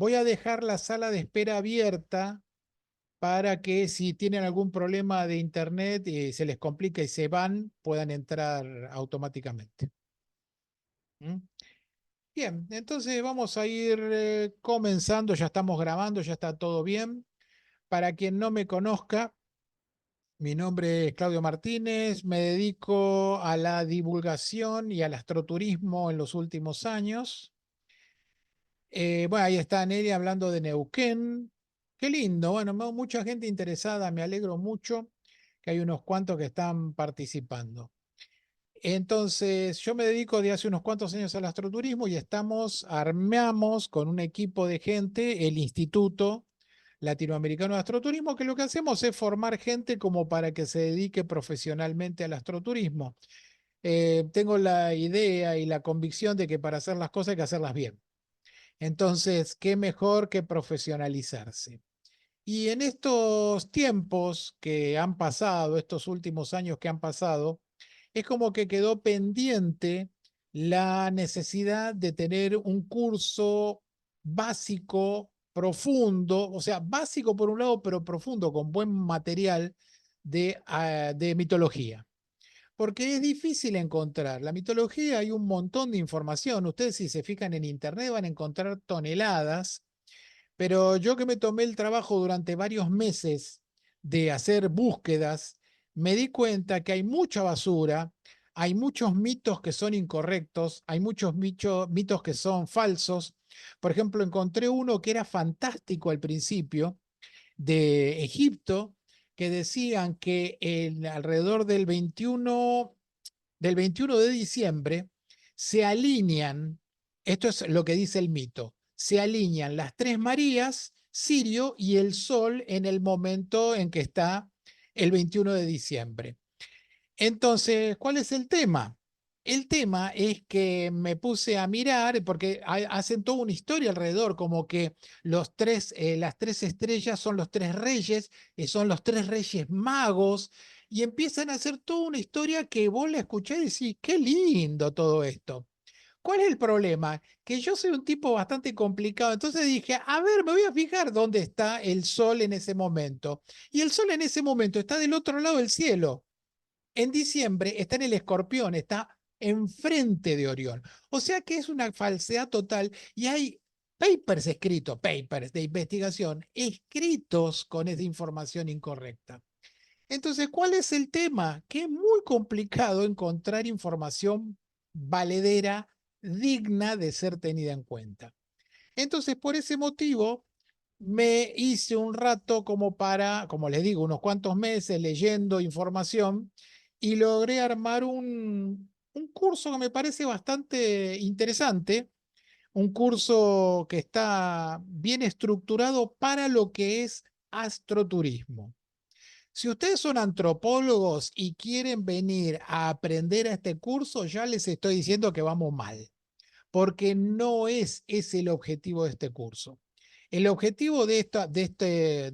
Voy a dejar la sala de espera abierta para que si tienen algún problema de internet y se les complica y se van, puedan entrar automáticamente. ¿Mm? Bien, entonces vamos a ir comenzando, ya estamos grabando, ya está todo bien. Para quien no me conozca, mi nombre es Claudio Martínez, me dedico a la divulgación y al astroturismo en los últimos años. Bueno, ahí está Nelly hablando de Neuquén. Qué lindo, bueno, mucha gente interesada, me alegro mucho que hay unos cuantos que están participando. Entonces, yo me dedico de hace unos cuantos años al astroturismo y armamos con un equipo de gente el Instituto Latinoamericano de Astroturismo, que lo que hacemos es formar gente como para que se dedique profesionalmente al astroturismo. Tengo la idea y la convicción de que para hacer las cosas hay que hacerlas bien. Entonces, ¿qué mejor que profesionalizarse? Y en estos tiempos que han pasado, estos últimos años que han pasado, es como que quedó pendiente la necesidad de tener un curso básico, profundo, o sea, básico por un lado, pero profundo, con buen material de mitología. Porque es difícil encontrar. La mitología hay un montón de información. Ustedes si se fijan en internet van a encontrar toneladas, pero yo que me tomé el trabajo durante varios meses de hacer búsquedas, me di cuenta que hay mucha basura, hay muchos mitos que son incorrectos, hay muchos mitos que son falsos. Por ejemplo, encontré uno que era fantástico al principio de Egipto, que decían que alrededor del 21 de diciembre se alinean, esto es lo que dice el mito, se alinean las tres Marías, Sirio y el Sol en el momento en que está el 21 de diciembre. Entonces, ¿cuál es el tema? El tema es que me puse a mirar, porque hacen toda una historia alrededor, como que las tres estrellas son los tres reyes, son los tres reyes magos, y empiezan a hacer toda una historia que vos la escuchás y decís, qué lindo todo esto. ¿Cuál es el problema? Que yo soy un tipo bastante complicado, entonces dije, a ver, me voy a fijar dónde está el sol en ese momento. Y el sol en ese momento está del otro lado del cielo. En diciembre está en el Escorpión, está enfrente de Orión. O sea que es una falsedad total y hay papers de investigación escritos con esa información incorrecta. Entonces, ¿cuál es el tema? Que es muy complicado encontrar información valedera, digna de ser tenida en cuenta. Entonces, por ese motivo, me hice un rato como para, como les digo, unos cuantos meses leyendo información y logré armar un curso que me parece bastante interesante, un curso que está bien estructurado para lo que es astroturismo. Si ustedes son antropólogos y quieren venir a aprender a este curso, ya les estoy diciendo que vamos mal, porque no es ese el objetivo de este curso. El objetivo de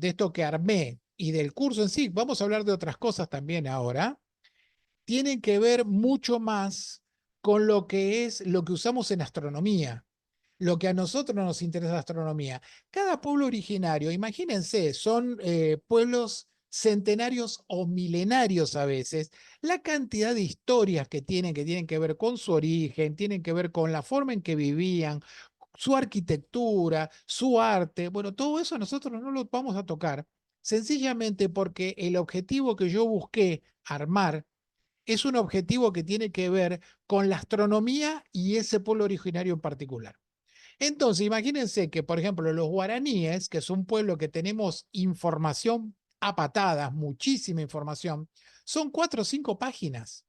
esto que armé y del curso en sí, vamos a hablar de otras cosas también ahora, tiene que ver mucho más con lo que es lo que usamos en astronomía, lo que a nosotros nos interesa la astronomía. Cada pueblo originario, imagínense, son pueblos centenarios o milenarios a veces, la cantidad de historias que tienen que ver con su origen, tienen que ver con la forma en que vivían, su arquitectura, su arte, bueno, todo eso nosotros no lo vamos a tocar, sencillamente porque el objetivo que yo busqué armar es un objetivo que tiene que ver con la astronomía y ese pueblo originario en particular. Entonces, imagínense que, por ejemplo, los guaraníes, que es un pueblo que tenemos información a patadas, muchísima información, son 4 o 5 páginas.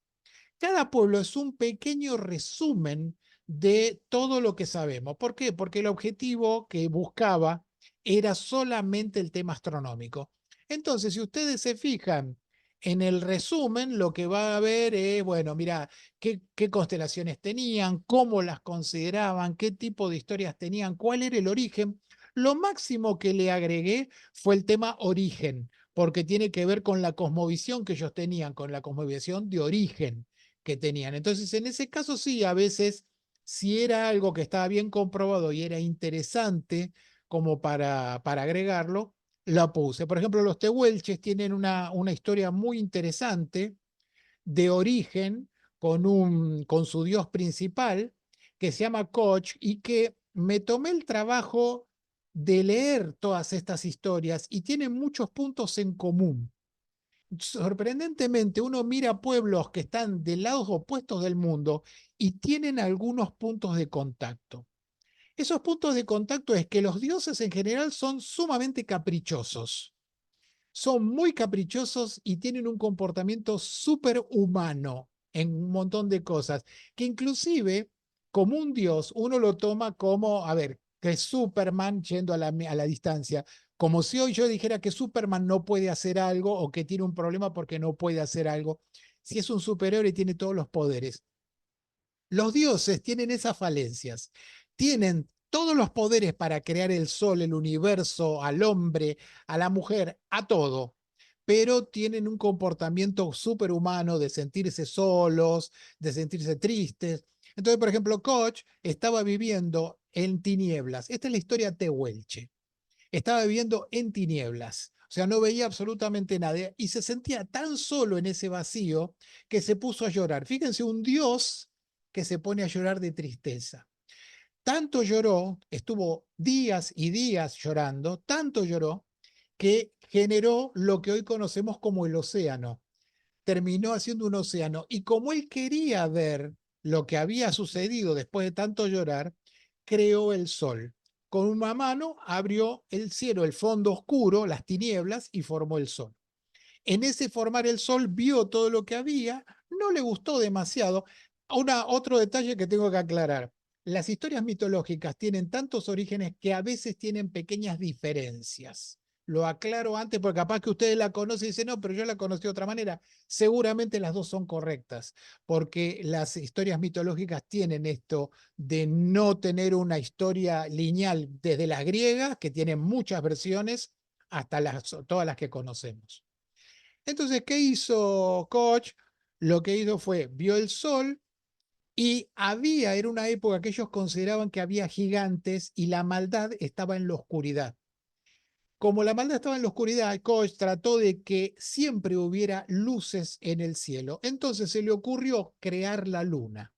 Cada pueblo es un pequeño resumen de todo lo que sabemos. ¿Por qué? Porque el objetivo que buscaba era solamente el tema astronómico. Entonces, si ustedes se fijan en el resumen, lo que va a ver es, bueno, mira, qué constelaciones tenían, cómo las consideraban, qué tipo de historias tenían, cuál era el origen. Lo máximo que le agregué fue el tema origen, porque tiene que ver con la cosmovisión que ellos tenían, con la cosmovisión de origen que tenían. Entonces, en ese caso sí, a veces, si era algo que estaba bien comprobado y era interesante como para agregarlo, la puse. Por ejemplo, los tehuelches tienen una historia muy interesante de origen con su dios principal, que se llama Koch, y que me tomé el trabajo de leer todas estas historias y tienen muchos puntos en común. Sorprendentemente, uno mira pueblos que están de lados opuestos del mundo y tienen algunos puntos de contacto. Esos puntos de contacto es que los dioses en general son sumamente caprichosos, son muy caprichosos y tienen un comportamiento súper humano en un montón de cosas, que inclusive como un dios uno lo toma como, a ver, que es Superman yendo a la distancia, como si hoy yo dijera que Superman no puede hacer algo o que tiene un problema porque no puede hacer algo, si es un superhéroe y tiene todos los poderes. Los dioses tienen esas falencias, tienen todos los poderes para crear el sol, el universo, al hombre, a la mujer, a todo, pero tienen un comportamiento superhumano de sentirse solos, de sentirse tristes. Entonces, por ejemplo, Koch estaba viviendo en tinieblas. Esta es la historia tehuelche. Estaba viviendo en tinieblas. O sea, no veía absolutamente nada y se sentía tan solo en ese vacío que se puso a llorar. Fíjense, un dios que se pone a llorar de tristeza. Tanto lloró, estuvo días y días llorando, tanto lloró, que generó lo que hoy conocemos como el océano. Terminó haciendo un océano. Y como él quería ver lo que había sucedido después de tanto llorar, creó el sol. Con una mano abrió el cielo, el fondo oscuro, las tinieblas, y formó el sol. En ese formar el sol vio todo lo que había, no le gustó demasiado. Otro detalle que tengo que aclarar. Las historias mitológicas tienen tantos orígenes que a veces tienen pequeñas diferencias. Lo aclaro antes porque capaz que ustedes la conocen y dicen, no, pero yo la conocí de otra manera. Seguramente las dos son correctas, porque las historias mitológicas tienen esto de no tener una historia lineal desde las griegas, que tienen muchas versiones, hasta todas las que conocemos. Entonces, ¿qué hizo Koch? Lo que hizo fue, vio el sol y era una época que ellos consideraban que había gigantes y la maldad estaba en la oscuridad. Como la maldad estaba en la oscuridad, Koch trató de que siempre hubiera luces en el cielo. Entonces se le ocurrió crear la luna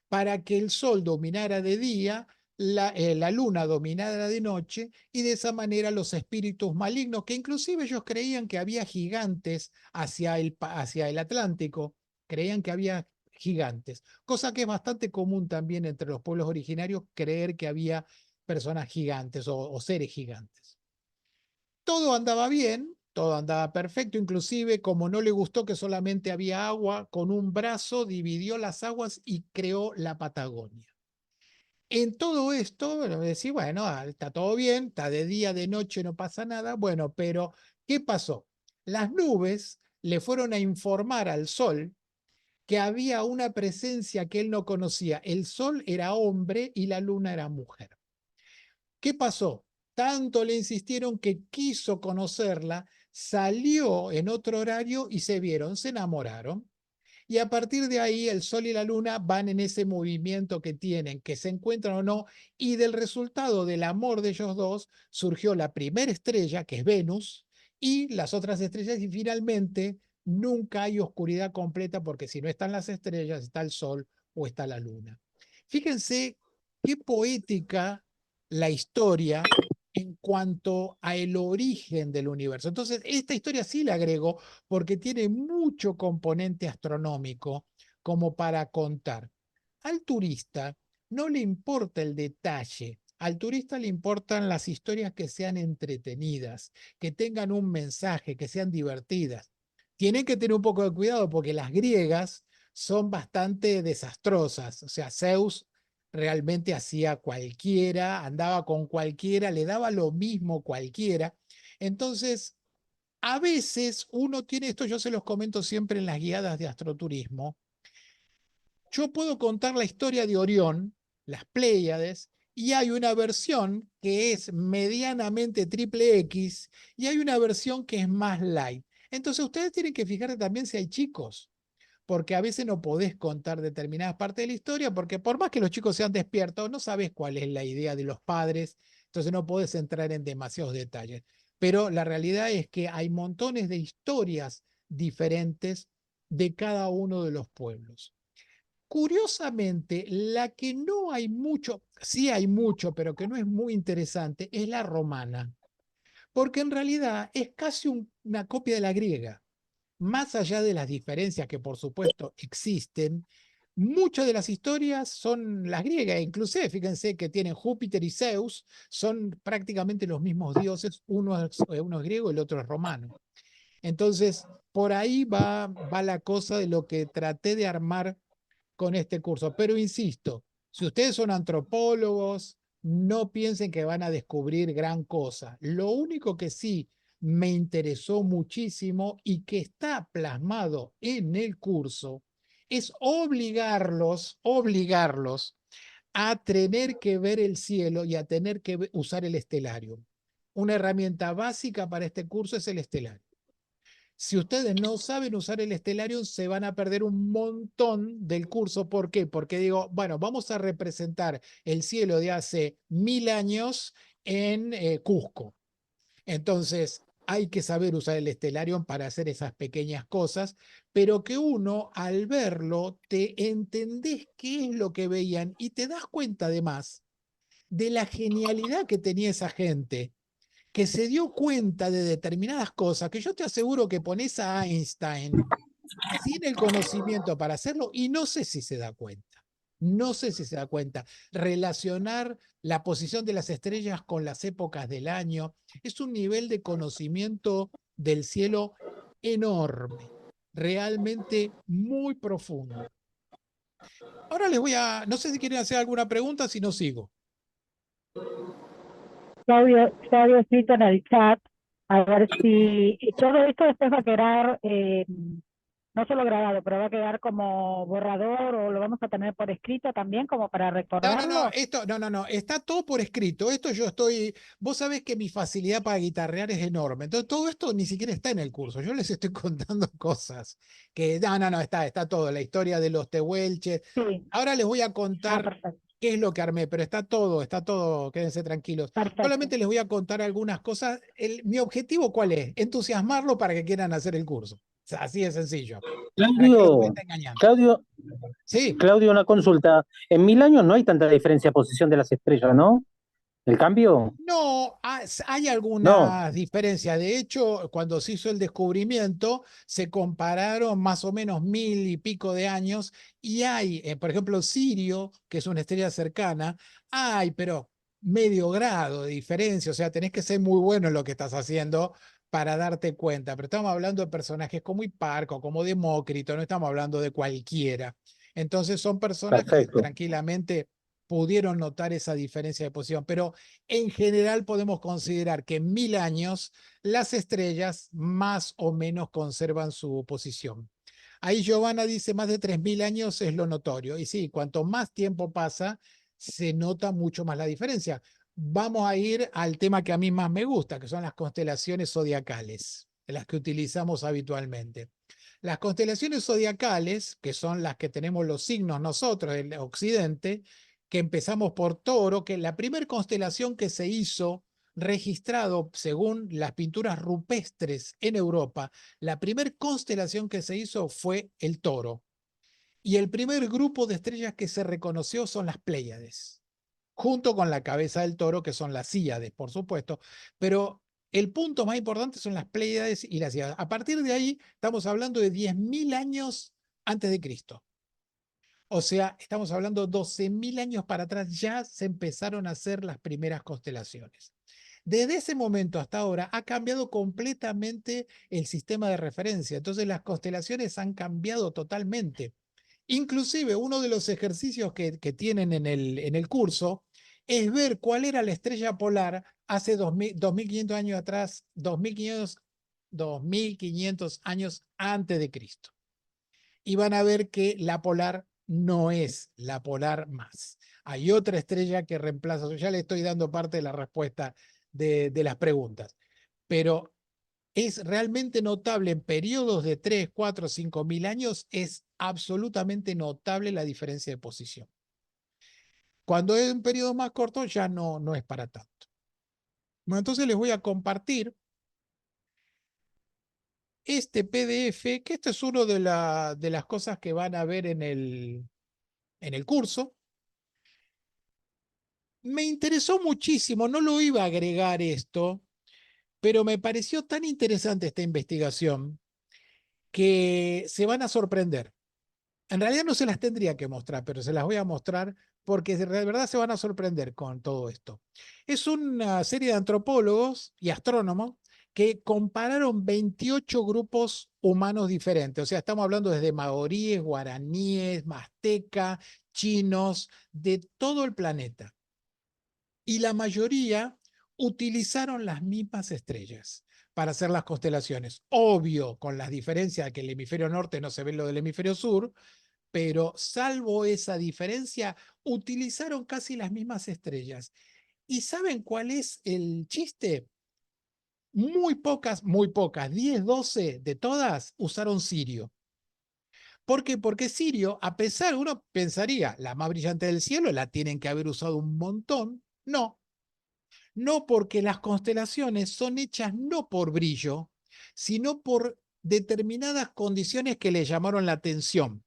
para que el sol dominara de día, la luna dominara de noche, y de esa manera los espíritus malignos, que inclusive ellos creían que había gigantes hacia el Atlántico, creían que había gigantes, cosa que es bastante común también entre los pueblos originarios, creer que había personas gigantes o seres gigantes. Todo andaba bien, todo andaba perfecto, inclusive como no le gustó que solamente había agua, con un brazo dividió las aguas y creó la Patagonia. En todo esto, bueno, decir, bueno, está todo bien, está de día, de noche, no pasa nada. Bueno, pero ¿qué pasó? Las nubes le fueron a informar al sol que había una presencia que él no conocía. El sol era hombre y la luna era mujer. ¿Qué pasó? Tanto le insistieron que quiso conocerla, salió en otro horario y se vieron, se enamoraron. Y a partir de ahí el Sol y la Luna van en ese movimiento que tienen, que se encuentran o no, y del resultado del amor de ellos dos surgió la primera estrella, que es Venus, y las otras estrellas, y finalmente nunca hay oscuridad completa porque si no están las estrellas, está el Sol o está la Luna. Fíjense qué poética la historia en cuanto a el origen del universo. Entonces, esta historia sí la agrego porque tiene mucho componente astronómico como para contar. Al turista no le importa el detalle, al turista le importan las historias que sean entretenidas, que tengan un mensaje, que sean divertidas. Tienen que tener un poco de cuidado porque las griegas son bastante desastrosas. O sea, Zeus realmente hacía cualquiera, andaba con cualquiera, le daba lo mismo cualquiera. Entonces, a veces uno tiene esto, yo se los comento siempre en las guiadas de astroturismo. Yo puedo contar la historia de Orión, las Pléyades, y hay una versión que es medianamente triple X y hay una versión que es más light. Entonces ustedes tienen que fijarse también si hay chicos, porque a veces no podés contar determinadas partes de la historia, porque por más que los chicos sean despiertos, no sabes cuál es la idea de los padres. Entonces no puedes entrar en demasiados detalles. Pero la realidad es que hay montones de historias diferentes de cada uno de los pueblos. Curiosamente, la que no hay mucho, sí hay mucho, pero que no es muy interesante, es la romana, porque en realidad es casi una copia de la griega. Más allá de las diferencias que por supuesto existen, muchas de las historias son las griegas, inclusive fíjense que tienen Júpiter y Zeus, son prácticamente los mismos dioses, uno es griego y el otro es romano. Entonces, por ahí va la cosa de lo que traté de armar con este curso. Pero insisto, si ustedes son antropólogos, no piensen que van a descubrir gran cosa. Lo único que sí me interesó muchísimo y que está plasmado en el curso es obligarlos a tener que ver el cielo y a tener que usar el estelario. Una herramienta básica para este curso es el estelario. Si ustedes no saben usar el Stellarium, se van a perder un montón del curso. ¿Por qué? Porque digo, bueno, vamos a representar el cielo de hace 1000 años en Cusco. Entonces, hay que saber usar el Stellarium para hacer esas pequeñas cosas, pero que uno al verlo te entendés qué es lo que veían y te das cuenta además de la genialidad que tenía esa gente que se dio cuenta de determinadas cosas que yo te aseguro que pones a Einstein sin el conocimiento para hacerlo y no sé si se da cuenta. No sé si se da cuenta. Relacionar la posición de las estrellas con las épocas del año es un nivel de conocimiento del cielo enorme, realmente muy profundo. Ahora les voy a, no sé si quieren hacer alguna pregunta, si no sigo. Ya había escrito en el chat, a ver si todo esto después va a quedar, no solo grabado, pero va a quedar como borrador o lo vamos a tener por escrito también como para recordarlo. No, está todo por escrito. Esto yo estoy, vos sabés que mi facilidad para guitarrear es enorme. Entonces todo esto ni siquiera está en el curso. Yo les estoy contando cosas que, está todo. La historia de los tehuelches. Sí, Ahora les voy a ah, contar perfecto, qué es lo que armé, pero está todo, quédense tranquilos. perfecto. Solamente les voy a contar algunas cosas. Mi objetivo, ¿cuál es? Entusiasmarlos para que quieran hacer el curso. O sea, así de sencillo. ¿Para qué los voy a Claudio, estar engañando? Claudio, Sí. Claudio, una consulta. En 1000 años no hay tanta diferencia de posición de las estrellas, ¿no? ¿El cambio? No, hay No, algunas diferencias. De hecho, cuando se hizo el descubrimiento, se compararon más o menos 1000 y pico de años y hay, por ejemplo, Sirio, que es una estrella cercana, hay, pero medio grado de diferencia. O sea, tenés que ser muy bueno en lo que estás haciendo para darte cuenta. Pero estamos hablando de personajes como Hiparco, como Demócrito, no estamos hablando de cualquiera. Entonces son personas que perfecto. tranquilamente pudieron notar esa diferencia de posición, pero en general podemos considerar que en 1000 años las estrellas más o menos conservan su posición. Ahí Giovanna dice más de 3000 años es lo notorio. Y sí, cuanto más tiempo pasa, se nota mucho más la diferencia. Vamos a ir al tema que a mí más me gusta, que son las constelaciones zodiacales, las que utilizamos habitualmente. Las constelaciones zodiacales, que son las que tenemos los signos nosotros, el occidente, que empezamos por Toro, que la primera constelación que se hizo registrado según las pinturas rupestres en Europa, la primera constelación que se hizo fue el Toro. Y el primer grupo de estrellas que se reconoció son las Pléyades, junto con la cabeza del Toro, que son las Cíades, por supuesto, pero el punto más importante son las Pléyades y las Cíades. A partir de ahí estamos hablando de 10.000 años antes de Cristo. O sea, estamos hablando 12.000 años para atrás, ya se empezaron a hacer las primeras constelaciones. Desde ese momento hasta ahora ha cambiado completamente el sistema de referencia. Entonces las constelaciones han cambiado totalmente. Inclusive uno de los ejercicios que tienen en el curso es ver cuál era la estrella polar hace 2500 años atrás, 2500 años antes de Cristo. Y van a ver que la polar no es la polar más. Hay otra estrella que reemplaza, ya le estoy dando parte de la respuesta de las preguntas, pero es realmente notable en periodos de 3, 4, 5000 años, es absolutamente notable la diferencia de posición. Cuando es un periodo más corto ya no es para tanto. Bueno, entonces les voy a compartir este PDF, que esto es uno de las cosas que van a ver en el curso. Me interesó muchísimo, no lo iba a agregar esto, pero me pareció tan interesante esta investigación que se van a sorprender. En realidad no se las tendría que mostrar, pero se las voy a mostrar porque de verdad se van a sorprender con todo esto. Es una serie de antropólogos y astrónomos que compararon 28 grupos humanos diferentes. O sea, estamos hablando desde maoríes, guaraníes, mazteca, chinos, de todo el planeta. Y la mayoría utilizaron las mismas estrellas para hacer las constelaciones. Obvio, con las diferencias que el hemisferio norte no se ve lo del hemisferio sur, pero salvo esa diferencia, utilizaron casi las mismas estrellas. ¿Y saben cuál es el chiste? Muy pocas, 10, 12 de todas usaron Sirio. ¿Por qué? Porque Sirio, a pesar, uno pensaría, la más brillante del cielo, la tienen que haber usado un montón. No, no, porque las constelaciones son hechas no por brillo, sino por determinadas condiciones que le llamaron la atención.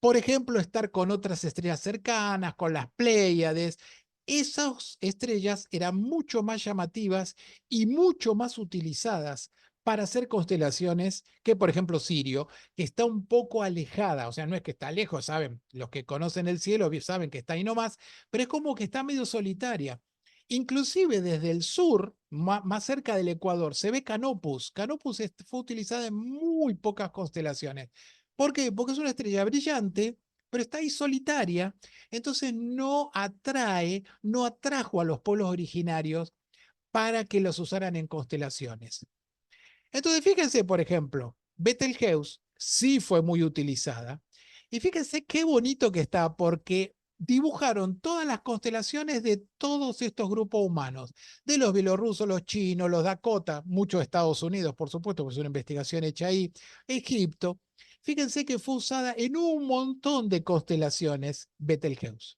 Por ejemplo, estar con otras estrellas cercanas, con las Pléyades. Esas estrellas eran mucho más llamativas y mucho más utilizadas para hacer constelaciones que, por ejemplo, Sirio, que está un poco alejada, o sea, no es que está lejos, saben, los que conocen el cielo saben que está ahí nomás, pero es como que está medio solitaria. Inclusive desde el sur, más cerca del Ecuador, se ve Canopus. Canopus fue utilizada en muy pocas constelaciones. ¿Por qué? Porque es una estrella brillante, pero está ahí solitaria, entonces no atrae, no atrajo a los pueblos originarios para que los usaran en constelaciones. Entonces, fíjense, por ejemplo, Betelgeuse sí fue muy utilizada. Y fíjense qué bonito que está, porque dibujaron todas las constelaciones de todos estos grupos humanos, de los bielorrusos, los chinos, los Dakota, muchos Estados Unidos, por supuesto, pues es una investigación hecha ahí, Egipto. Fíjense que fue usada en un montón de constelaciones Betelgeuse.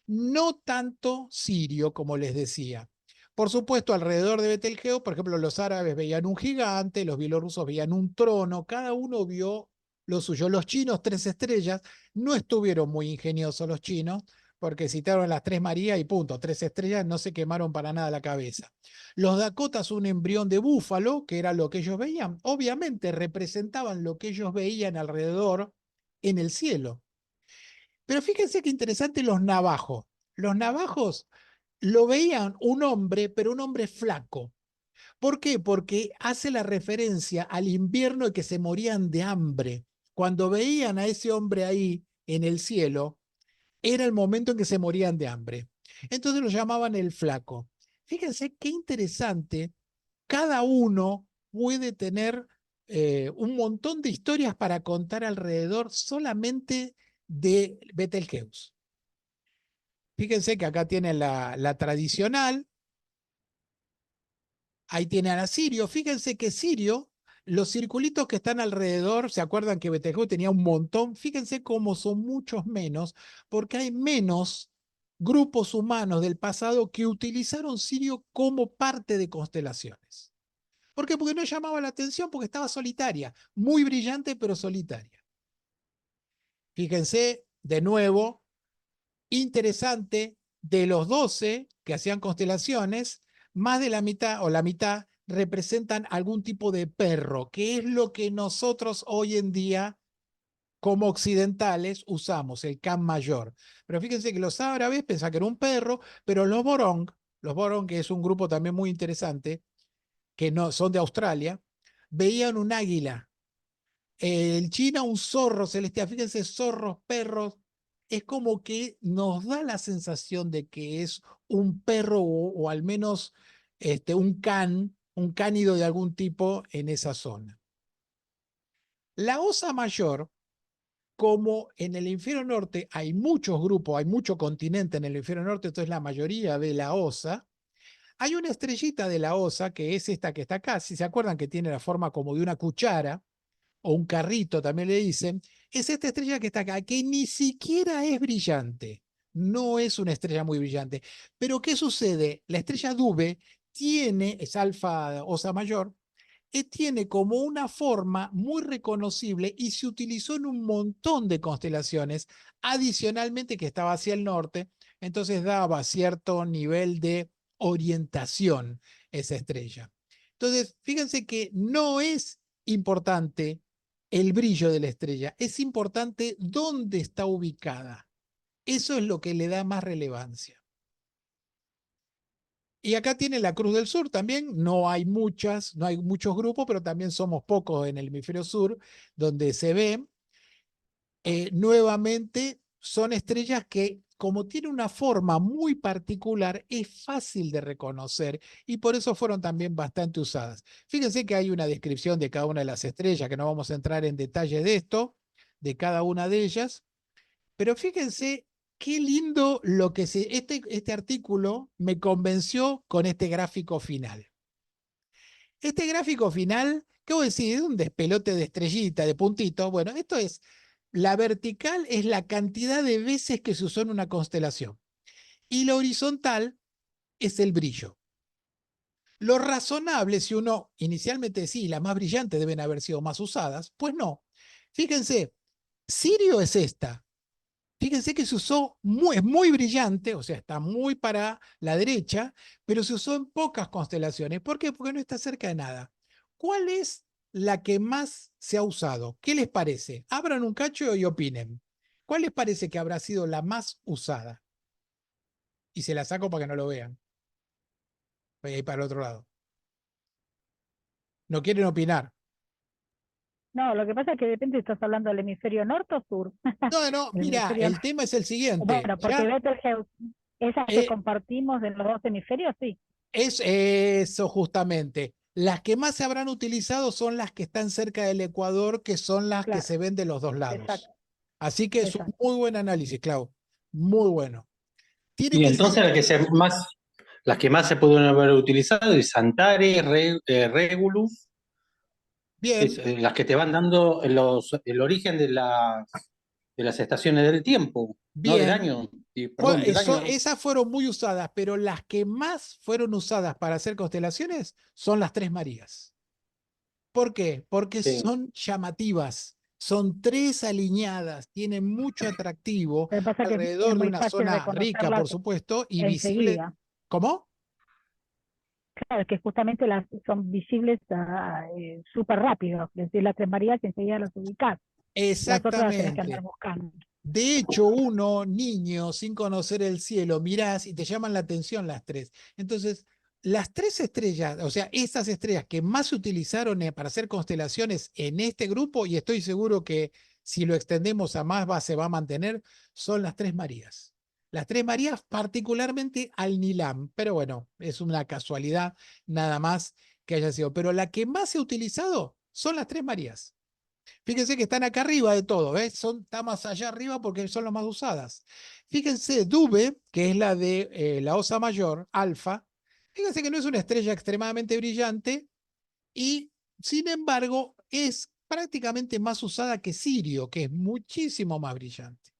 No tanto Sirio, como les decía. Por supuesto, alrededor de Betelgeuse, por ejemplo, los árabes veían un gigante, los bielorrusos veían un trono, cada uno vio lo suyo. Los chinos, 3 estrellas, no estuvieron muy ingeniosos los chinos, porque citaron las 3 Marías y punto, 3 estrellas, no se quemaron para nada la cabeza. Los Dakotas, un embrión de búfalo, que era lo que ellos veían, obviamente representaban lo que ellos veían alrededor en el cielo. Pero fíjense qué interesante los navajos. Los navajos lo veían un hombre, pero un hombre flaco. ¿Por qué? Porque hace la referencia al invierno y que se morían de hambre. Cuando veían a ese hombre ahí en el cielo, era el momento en que se morían de hambre. Entonces lo llamaban el flaco. Fíjense qué interesante. Cada uno puede tener un montón de historias para contar alrededor solamente de Betelgeuse. Fíjense que acá tienen la tradicional, ahí tienen a Sirio. Fíjense que Sirio, los circulitos que están alrededor, ¿se acuerdan que Betelgeuse tenía un montón? Fíjense cómo son muchos menos, porque hay menos grupos humanos del pasado que utilizaron Sirio como parte de constelaciones. ¿Por qué? Porque no llamaba la atención, porque estaba solitaria, muy brillante, pero solitaria. Fíjense, de nuevo, interesante, de los 12 que hacían constelaciones, más de la mitad o la mitad representan algún tipo de perro, que es lo que nosotros hoy en día como occidentales usamos, el can mayor. Pero fíjense que los árabes pensaban que era un perro, pero los Borong, que es un grupo también muy interesante, que no son de Australia, veían un águila. El China, un zorro celestial. Fíjense, zorros, perros. Es como que nos da la sensación de que es un perro o al menos un cánido de algún tipo en esa zona. La Osa Mayor, como en el hemisferio norte hay muchos grupos, hay mucho continente en el hemisferio norte, entonces la mayoría ve la Osa. Hay una estrellita de la Osa, que es esta que está acá, si se acuerdan que tiene la forma como de una cuchara, o un carrito también le dicen, es esta estrella que está acá, que ni siquiera es brillante. No es una estrella muy brillante. Pero ¿qué sucede? La estrella Dube es Alfa Osa Mayor, tiene como una forma muy reconocible y se utilizó en un montón de constelaciones, adicionalmente que estaba hacia el norte, entonces daba cierto nivel de orientación esa estrella. Entonces, fíjense que no es importante el brillo de la estrella, es importante dónde está ubicada. Eso es lo que le da más relevancia. Y acá tiene la Cruz del Sur también, no hay muchos grupos, pero también somos pocos en el hemisferio sur donde se ven. Nuevamente son estrellas que, como tiene una forma muy particular, es fácil de reconocer y por eso fueron también bastante usadas. Fíjense que hay una descripción de cada una de las estrellas, que no vamos a entrar en detalle de esto, de cada una de ellas, pero fíjense qué lindo lo que este artículo me convenció con este gráfico final. Este gráfico final, ¿qué voy a decir? Es un despelote de estrellita, de puntitos. Bueno, esto es, la vertical es la cantidad de veces que se usó en una constelación. Y la horizontal es el brillo. Lo razonable, si uno inicialmente sí, las más brillantes deben haber sido más usadas, pues no. Fíjense, Sirio es esta. Fíjense que se usó es muy brillante, o sea, está muy para la derecha, pero se usó en pocas constelaciones. ¿Por qué? Porque no está cerca de nada. ¿Cuál es la que más se ha usado? ¿Qué les parece? Abran un cacho y opinen. ¿Cuál les parece que habrá sido la más usada? Y se la saco para que no lo vean. Voy a ir para el otro lado. No quieren opinar. No, lo que pasa es que depende si estás hablando del hemisferio norte o sur. No, no, El mira, hemisferio el tema es el siguiente. Bueno, porque Ya Betelgeuse, esas que eh, compartimos en los dos hemisferios, sí, es eso justamente. Las que más se habrán utilizado son las que están cerca del Ecuador, que son las que claro, se ven de los dos lados. exacto, Así que es un exacto. muy buen análisis, Clau. Muy bueno. Tiene Y que ser entonces las que más se pudieron haber utilizado es Antares, Regulus, bien, las que te van dando el origen de las estaciones del tiempo, ¿no? Del bien. año, perdón, del año. Esas fueron muy usadas, pero las que más fueron usadas para hacer constelaciones son las Tres Marías. ¿Por qué? Porque Sí. son llamativas, son tres alineadas, tienen mucho atractivo Lo que pasa es que es alrededor de muy una fácil zona rica, reconocerlas por supuesto, y visible. enseguida. ¿Cómo? Claro, es que justamente las son visibles súper rápido. Es decir, las Tres Marías enseguida las ubicás. Las otras las tenés que andar Exactamente. buscando. De hecho, uno, niño, sin conocer el cielo, mirás y te llaman la atención las tres. Entonces, las tres estrellas, o sea, esas estrellas que más se utilizaron para hacer constelaciones en este grupo, y estoy seguro que si lo extendemos a más se va a mantener, son las Tres Marías. Las Tres Marías, particularmente al Nilam, pero bueno, es una casualidad nada más que haya sido. Pero la que más se ha utilizado son las Tres Marías. Fíjense que están acá arriba de todo, ¿ves? Está más allá arriba porque son las más usadas. Fíjense, Dube, que es la de la Osa Mayor, Alfa, fíjense que no es una estrella extremadamente brillante y, sin embargo, es prácticamente más usada que Sirio, que es muchísimo más brillante.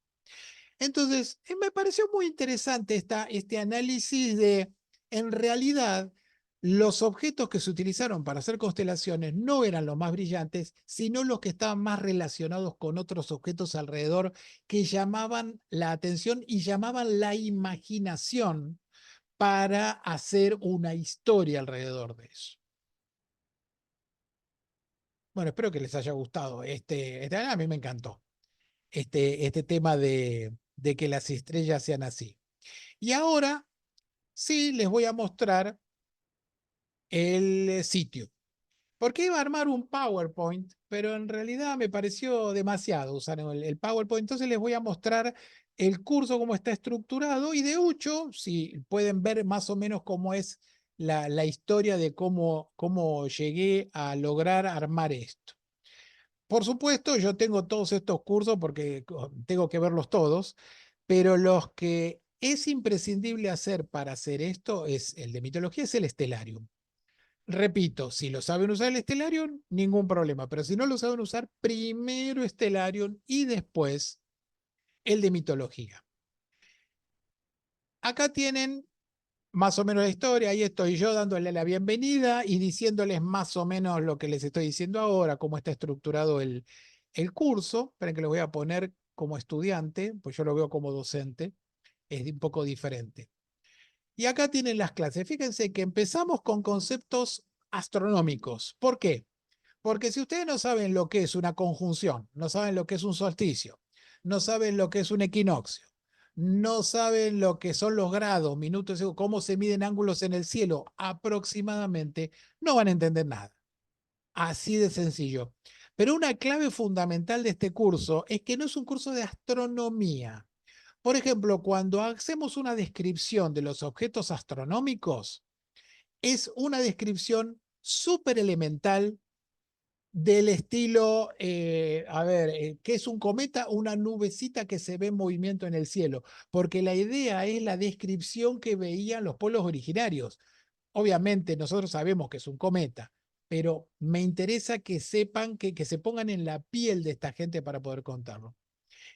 Entonces, me pareció muy interesante este análisis de, en realidad, los objetos que se utilizaron para hacer constelaciones no eran los más brillantes, sino los que estaban más relacionados con otros objetos alrededor que llamaban la atención y llamaban la imaginación para hacer una historia alrededor de eso. Bueno, espero que les haya gustado. A mí me encantó este tema de que las estrellas sean así. Y ahora sí les voy a mostrar el sitio. Porque iba a armar un PowerPoint, pero en realidad me pareció demasiado usar el PowerPoint. Entonces les voy a mostrar el curso, cómo está estructurado y de hecho, si pueden ver más o menos cómo es la historia de cómo llegué a lograr armar esto. Por supuesto, yo tengo todos estos cursos porque tengo que verlos todos, pero los que es imprescindible hacer para hacer esto es el de mitología, es el Stellarium. Repito, si lo saben usar el Stellarium, ningún problema, pero si no lo saben usar, primero Stellarium y después el de mitología. Acá tienen más o menos la historia. Ahí estoy yo dándole la bienvenida y diciéndoles más o menos lo que les estoy diciendo ahora, cómo está estructurado el curso. Esperen que lo voy a poner como estudiante, pues yo lo veo como docente, es un poco diferente. Y acá tienen las clases. Fíjense que empezamos con conceptos astronómicos. ¿Por qué? Porque si ustedes no saben lo que es una conjunción, no saben lo que es un solsticio, no saben lo que es un equinoccio, no saben lo que son los grados, minutos, cómo se miden ángulos en el cielo aproximadamente, no van a entender nada. Así de sencillo. Pero una clave fundamental de este curso es que no es un curso de astronomía. Por ejemplo, cuando hacemos una descripción de los objetos astronómicos, es una descripción súper elemental del estilo, ¿qué es un cometa? Una nubecita que se ve en movimiento en el cielo, porque la idea es la descripción que veían los pueblos originarios. Obviamente nosotros sabemos que es un cometa, pero me interesa que sepan, que se pongan en la piel de esta gente para poder contarlo.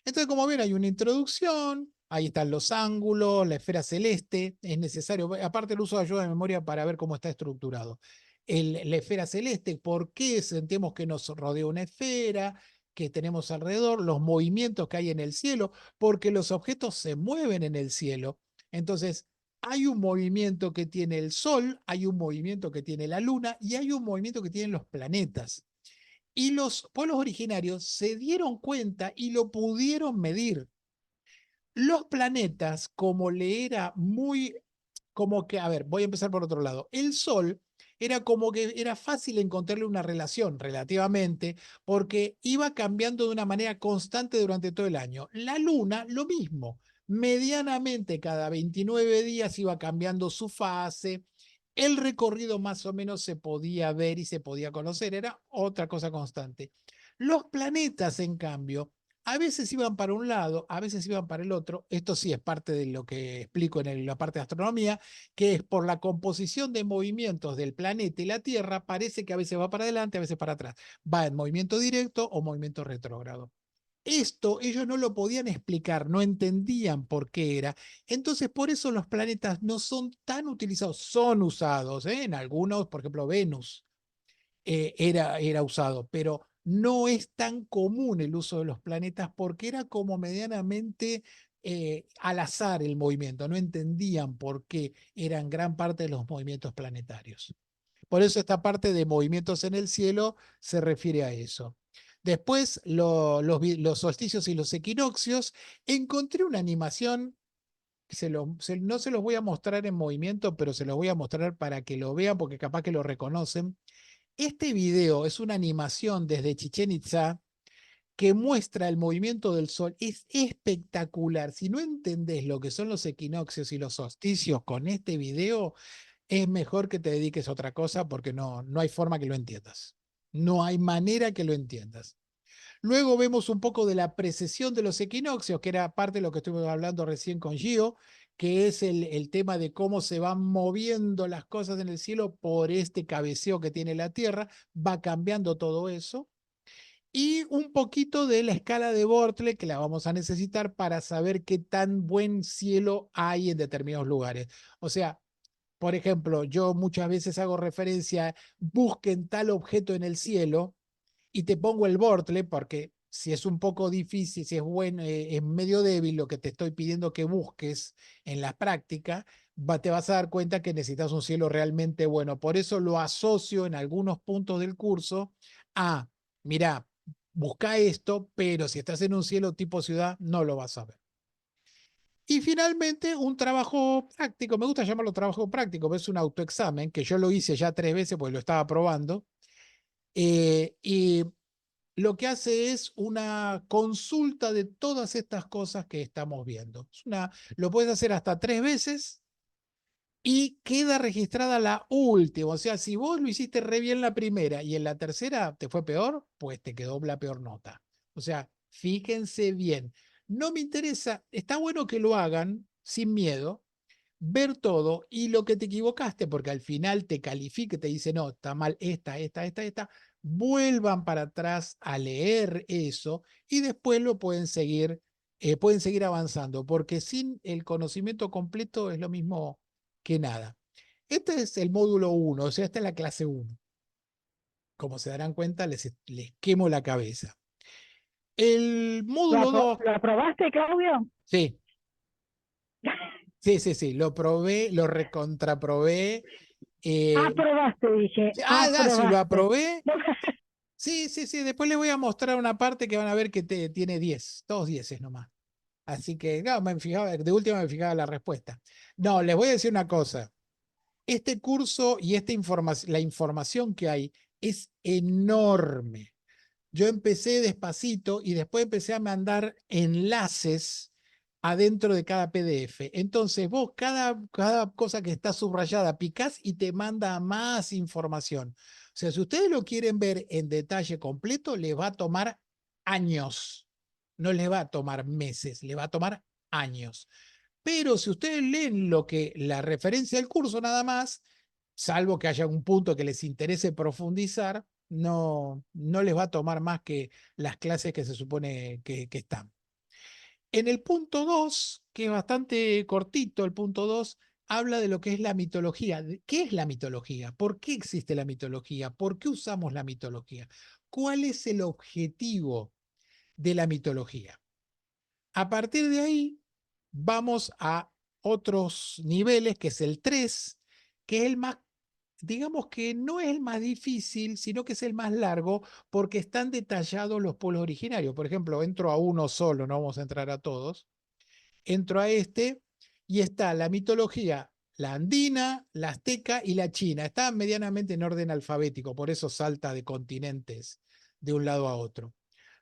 Entonces, como ven, hay una introducción, ahí están los ángulos, la esfera celeste, es necesario, aparte el uso de ayuda de memoria para ver cómo está estructurado. La esfera celeste, ¿por qué sentimos que nos rodea una esfera, que tenemos alrededor, los movimientos que hay en el cielo, porque los objetos se mueven en el cielo? Entonces, hay un movimiento que tiene el Sol, hay un movimiento que tiene la Luna y hay un movimiento que tienen los planetas. Y los pueblos originarios se dieron cuenta y lo pudieron medir. Los planetas, como le era muy, como que, a ver, voy a empezar por otro lado. El Sol era como que era fácil encontrarle una relación relativamente, porque iba cambiando de una manera constante durante todo el año. La Luna, lo mismo. Medianamente cada 29 días iba cambiando su fase. El recorrido más o menos se podía ver y se podía conocer, era otra cosa constante. Los planetas, en cambio, a veces iban para un lado, a veces iban para el otro. Esto sí es parte de lo que explico en la parte de astronomía, que es por la composición de movimientos del planeta y la Tierra, parece que a veces va para adelante, a veces para atrás. Va en movimiento directo o movimiento retrógrado. Esto ellos no lo podían explicar, no entendían por qué era. Entonces, por eso los planetas no son tan utilizados. Son usados, ¿eh? En algunos, por ejemplo, Venus era usado, pero no es tan común el uso de los planetas porque era como medianamente al azar el movimiento. No entendían por qué eran gran parte de los movimientos planetarios. Por eso esta parte de movimientos en el cielo se refiere a eso. Después, los solsticios y los equinoccios, encontré una animación, no se los voy a mostrar en movimiento, pero se los voy a mostrar para que lo vean, porque capaz que lo reconocen. Este video es una animación desde Chichén Itzá que muestra el movimiento del sol. Es espectacular. Si no entendés lo que son los equinoccios y los solsticios con este video, es mejor que te dediques a otra cosa porque no hay forma que lo entiendas. No hay manera que lo entiendas. Luego vemos un poco de la precesión de los equinoccios, que era parte de lo que estuvimos hablando recién con Gio, que es el tema de cómo se van moviendo las cosas en el cielo por este cabeceo que tiene la Tierra, va cambiando todo eso. Y un poquito de la escala de Bortle, que la vamos a necesitar para saber qué tan buen cielo hay en determinados lugares. O sea, por ejemplo, yo muchas veces hago referencia, busquen tal objeto en el cielo y te pongo el Bortle porque si es un poco difícil, si es bueno, es medio débil lo que te estoy pidiendo que busques en la práctica, te vas a dar cuenta que necesitas un cielo realmente bueno. Por eso lo asocio en algunos puntos del curso a, mira, busca esto, pero si estás en un cielo tipo ciudad, no lo vas a ver. Y finalmente, un trabajo práctico, me gusta llamarlo trabajo práctico, pero es un autoexamen que yo lo hice ya 3 veces porque lo estaba probando. Y lo que hace es una consulta de todas estas cosas que estamos viendo. Lo puedes hacer hasta 3 veces y queda registrada la última. O sea, si vos lo hiciste re bien la primera y en la tercera te fue peor, pues te quedó la peor nota. O sea, fíjense bien. No me interesa, está bueno que lo hagan sin miedo, ver todo y lo que te equivocaste, porque al final te califique, te dice, no, está mal esta, vuelvan para atrás a leer eso y después lo pueden seguir avanzando, porque sin el conocimiento completo es lo mismo que nada. Este es el módulo 1, o sea, esta es la clase 1. Como se darán cuenta, les quemo la cabeza. El módulo 2, ¿Lo aprobaste, Claudio? sí, sí, lo probé, lo recontraprobé. Aprobaste, dije, Sí, lo aprobaste. aprobé. Sí, después les voy a mostrar una parte que van a ver que tiene 10, todos 10 nomás. Así que, claro, de última me fijaba la respuesta. No, les voy a decir una cosa. Este curso y la información que hay es enorme. Yo empecé despacito y después empecé a mandar enlaces adentro de cada PDF. Entonces vos cada cosa que está subrayada picás y te manda más información. O sea, si ustedes lo quieren ver en detalle completo, les va a tomar años. No les va a tomar meses, les va a tomar años. Pero si ustedes leen la referencia del curso nada más, salvo que haya un punto que les interese profundizar, no les va a tomar más que las clases que se supone que están. En el punto 2, que es bastante cortito, el punto 2 habla de lo que es la mitología. ¿Qué es la mitología? ¿Por qué existe la mitología? ¿Por qué usamos la mitología? ¿Cuál es el objetivo de la mitología? A partir de ahí, vamos a otros niveles, que es el 3, que es el más, digamos que no es el más difícil, sino que es el más largo, porque están detallados los pueblos originarios. Por ejemplo, entro a uno solo, no vamos a entrar a todos. Entro a este y está la mitología, la andina, la azteca y la china. Está medianamente en orden alfabético, por eso salta de continentes de un lado a otro.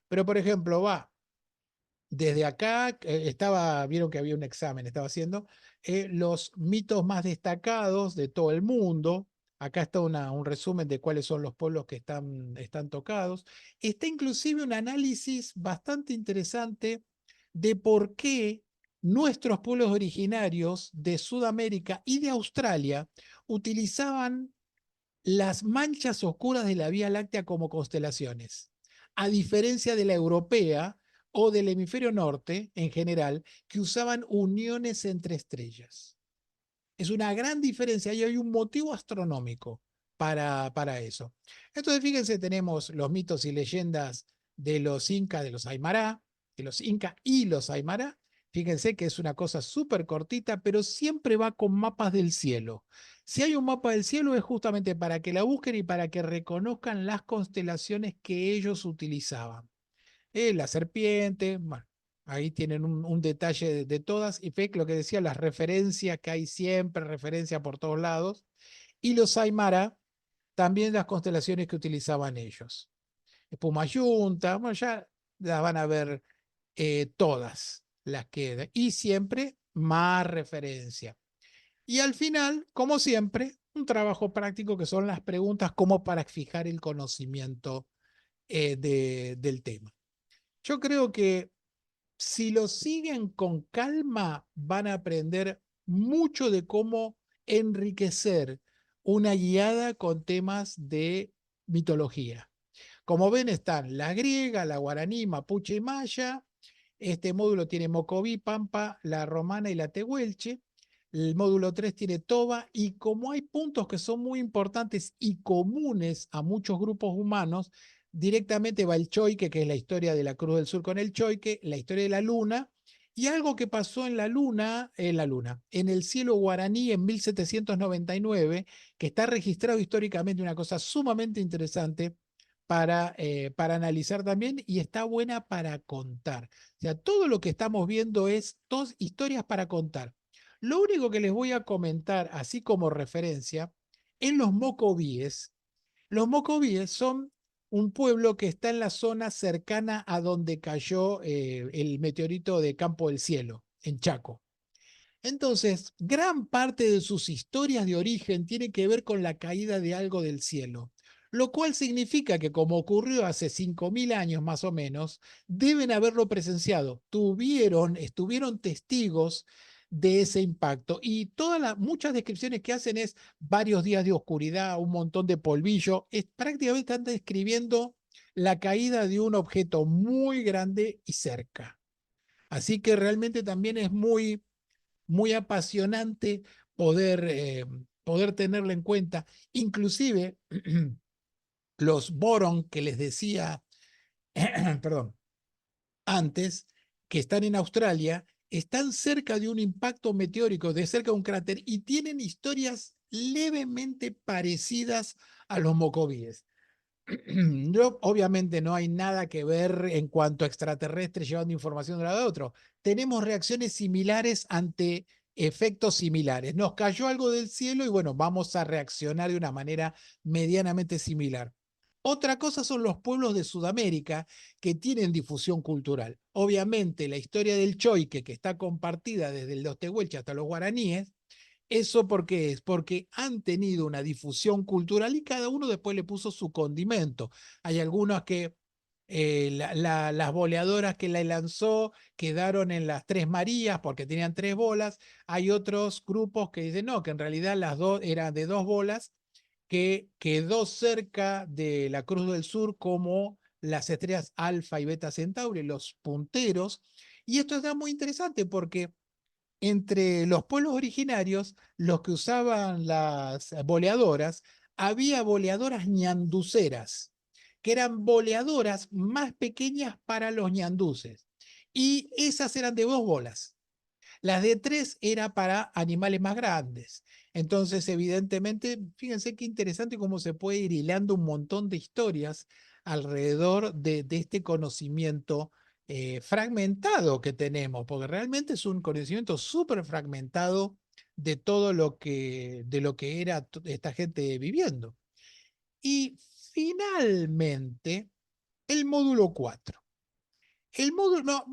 Pero, por ejemplo, va desde acá, vieron que había un examen, estaba haciendo los mitos más destacados de todo el mundo. Acá está un resumen de cuáles son los pueblos que están tocados. Está inclusive un análisis bastante interesante de por qué nuestros pueblos originarios de Sudamérica y de Australia utilizaban las manchas oscuras de la Vía Láctea como constelaciones, a diferencia de la europea o del hemisferio norte en general, que usaban uniones entre estrellas. Es una gran diferencia y hay un motivo astronómico para eso. Entonces, fíjense, tenemos los mitos y leyendas de los incas, de los aymara, de los incas y los aymara. Fíjense que es una cosa súper cortita, pero siempre va con mapas del cielo. Si hay un mapa del cielo es justamente para que la busquen y para que reconozcan las constelaciones que ellos utilizaban. La serpiente, bueno, ahí tienen un detalle de todas, y fe lo que decía, las referencias que hay siempre, referencia por todos lados, y los Aymara, también las constelaciones que utilizaban ellos. Pumayunta, bueno, ya las van a ver todas las que, y siempre más referencia. Y al final, como siempre, un trabajo práctico que son las preguntas como para fijar el conocimiento del tema. Yo creo que si lo siguen con calma, van a aprender mucho de cómo enriquecer una guiada con temas de mitología. Como ven, están la griega, la guaraní, mapuche y maya. Este módulo tiene mocoví, pampa, la romana y la tehuelche. El módulo 3 tiene toba, y como hay puntos que son muy importantes y comunes a muchos grupos humanos, directamente va el choique, que es la historia de la Cruz del Sur con el choique, la historia de la luna, y algo que pasó en en el cielo guaraní en 1799, que está registrado históricamente, una cosa sumamente interesante para analizar también, y está buena para contar. O sea, todo lo que estamos viendo es dos historias para contar. Lo único que les voy a comentar, así como referencia, en los mocovíes son un pueblo que está en la zona cercana a donde cayó el meteorito de Campo del Cielo, en Chaco. Entonces, gran parte de sus historias de origen tiene que ver con la caída de algo del cielo, lo cual significa que, como ocurrió hace 5.000 años más o menos, deben haberlo presenciado. Estuvieron testigos de ese impacto, y muchas descripciones que hacen es varios días de oscuridad, un montón de polvillo. Prácticamente están describiendo la caída de un objeto muy grande y cerca. Así que realmente también es muy apasionante poder tenerla en cuenta. Inclusive los boron que les decía, perdón, antes, que están en Australia, están cerca de un impacto meteórico, de cerca de un cráter, y tienen historias levemente parecidas a los mocovíes. Obviamente no hay nada que ver en cuanto a extraterrestres llevando información de un lado a otro. Tenemos reacciones similares ante efectos similares. Nos cayó algo del cielo y bueno, vamos a reaccionar de una manera medianamente similar. Otra cosa son los pueblos de Sudamérica que tienen difusión cultural. Obviamente la historia del choique, que está compartida desde los tehuelches hasta los guaraníes, ¿eso por qué es? Porque han tenido una difusión cultural y cada uno después le puso su condimento. Hay algunos que las boleadoras que la lanzó quedaron en las Tres Marías porque tenían 3 bolas. Hay otros grupos que dicen no, que en realidad las dos eran de 2 bolas, que quedó cerca de la Cruz del Sur como las estrellas Alfa y Beta Centauri, los punteros. Y esto está muy interesante porque entre los pueblos originarios, los que usaban las boleadoras, había boleadoras ñanduceras, que eran boleadoras más pequeñas para los ñanduces. Y esas eran de 2 bolas. Las de 3 era para animales más grandes. Entonces, evidentemente, fíjense qué interesante cómo se puede ir hilando un montón de historias alrededor de este conocimiento fragmentado que tenemos, porque realmente es un conocimiento súper fragmentado de lo que era esta gente viviendo. Y finalmente, el módulo 4. El módulo, no,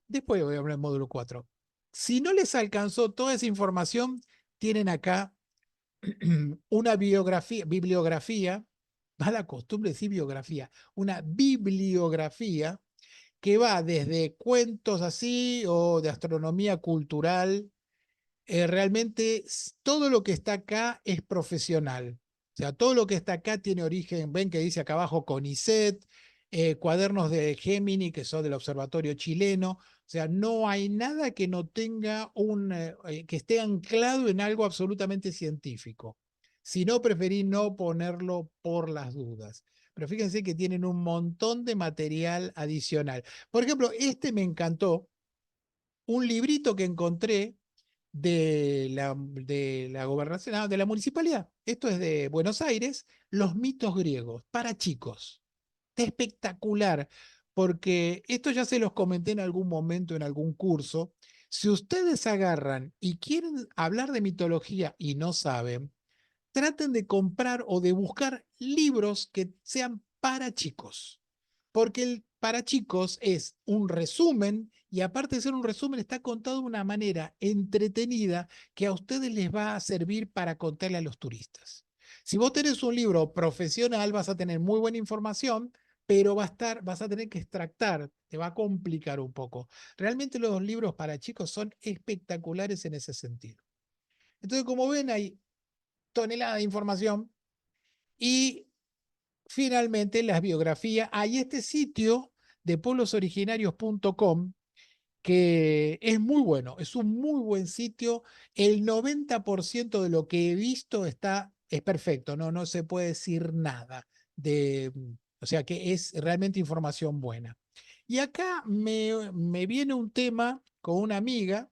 después voy a hablar del módulo 4. Si no les alcanzó toda esa información, tienen acá una bibliografía, mala costumbre decir biografía, una bibliografía que va desde cuentos así o de astronomía cultural. Realmente todo lo que está acá es profesional. O sea, todo lo que está acá tiene origen, ven que dice acá abajo CONICET, cuadernos de Gemini, que son del Observatorio Chileno. O sea, no hay nada que no tenga que esté anclado en algo absolutamente científico. Si no, preferí no ponerlo por las dudas. Pero fíjense que tienen un montón de material adicional. Por ejemplo, este me encantó, un librito que encontré de la gobernación, de la municipalidad. Esto es de Buenos Aires, los mitos griegos, para chicos. Espectacular, porque esto ya se los comenté en algún momento en algún curso. Si ustedes agarran y quieren hablar de mitología y no saben, traten de comprar o de buscar libros que sean para chicos, porque el para chicos es un resumen y aparte de ser un resumen está contado de una manera entretenida que a ustedes les va a servir para contarle a los turistas. Si vos tenés un libro profesional vas a tener muy buena información, pero vas a tener que extractar, te va a complicar un poco. Realmente los libros para chicos son espectaculares en ese sentido. Entonces, como ven, hay tonelada de información y finalmente las biografías. Hay este sitio de pueblosoriginarios.com que es muy bueno, es un muy buen sitio. El 90% de lo que he visto es perfecto, no se puede decir nada o sea que es realmente información buena. Y acá me viene un tema con una amiga,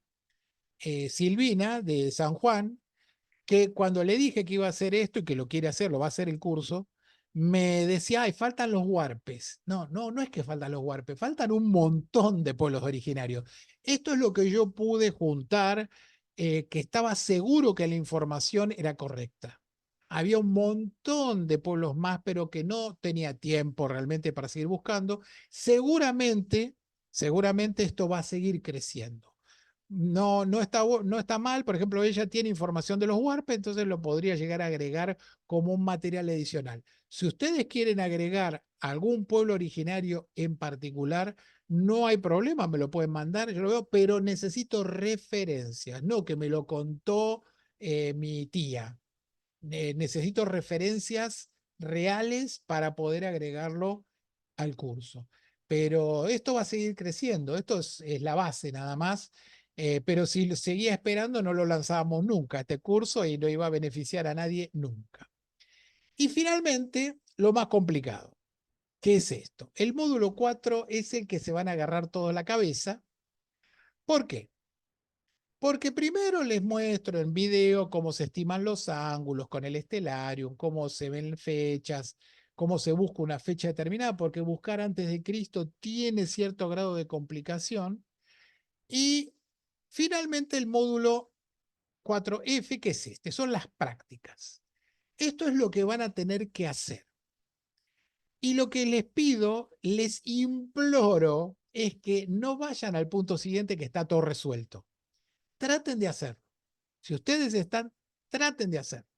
Silvina, de San Juan, que cuando le dije que iba a hacer esto y que lo quiere hacer, lo va a hacer el curso, me decía, ay, faltan los huarpes. No es que faltan los huarpes, faltan un montón de pueblos originarios. Esto es lo que yo pude juntar, que estaba seguro que la información era correcta. Había un montón de pueblos más, pero que no tenía tiempo realmente para seguir buscando. Seguramente esto va a seguir creciendo. No está mal, por ejemplo, ella tiene información de los huarpes, entonces lo podría llegar a agregar como un material adicional. Si ustedes quieren agregar algún pueblo originario en particular, no hay problema, me lo pueden mandar, yo lo veo, pero necesito referencias, no que me lo contó mi tía. Necesito referencias reales para poder agregarlo al curso. Pero esto va a seguir creciendo, esto es la base nada más. pero si lo seguía esperando no lo lanzábamos nunca este curso y no iba a beneficiar a nadie nunca. Y finalmente, lo más complicado. ¿Qué es esto? El módulo 4 es el que se van a agarrar toda la cabeza. ¿Por qué? Porque primero les muestro en video cómo se estiman los ángulos con el Stellarium, cómo se ven fechas, cómo se busca una fecha determinada, porque buscar antes de Cristo tiene cierto grado de complicación. Y finalmente el módulo 4F, ¿qué es este? Son las prácticas. Esto es lo que van a tener que hacer. Y lo que les pido, les imploro, es que no vayan al punto siguiente que está todo resuelto. Traten de hacerlo. Si ustedes están, traten de hacerlo,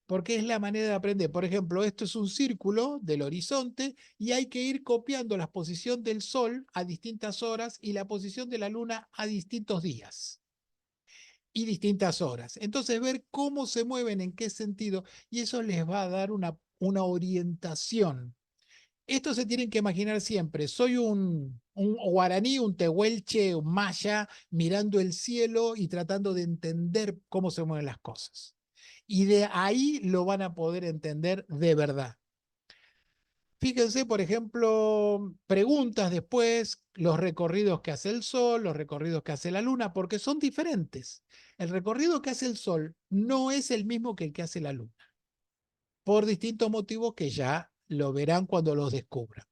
porque es la manera de aprender. Por ejemplo, esto es un círculo del horizonte y hay que ir copiando la posición del sol a distintas horas y la posición de la luna a distintos días y distintas horas. Entonces, ver cómo se mueven, en qué sentido, y eso les va a dar una orientación. Esto se tienen que imaginar siempre. Soy un guaraní, un tehuelche, un maya, mirando el cielo y tratando de entender cómo se mueven las cosas. Y de ahí lo van a poder entender de verdad. Fíjense, por ejemplo, preguntas después, los recorridos que hace el Sol, los recorridos que hace la Luna, porque son diferentes. El recorrido que hace el Sol no es el mismo que el que hace la Luna, por distintos motivos que ya lo verán cuando los descubran.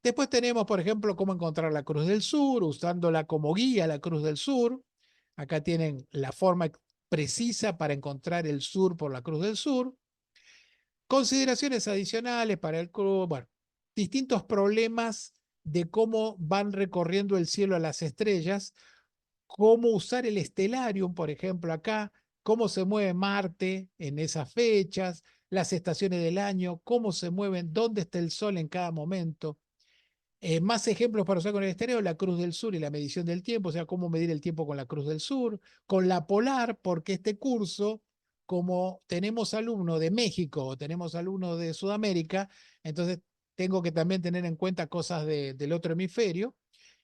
Después tenemos, por ejemplo, cómo encontrar la Cruz del Sur, usándola como guía, la Cruz del Sur. Acá tienen la forma precisa para encontrar el sur por la Cruz del Sur. Consideraciones adicionales para el cruz, bueno, distintos problemas de cómo van recorriendo el cielo a las estrellas, cómo usar el Stellarium, por ejemplo, acá, cómo se mueve Marte en esas fechas, las estaciones del año, cómo se mueven, dónde está el Sol en cada momento. Más ejemplos para usar con el estéreo, la Cruz del Sur y la medición del tiempo, o sea, cómo medir el tiempo con la Cruz del Sur, con la Polar, porque este curso, como tenemos alumnos de México o tenemos alumnos de Sudamérica, entonces tengo que también tener en cuenta cosas del otro hemisferio.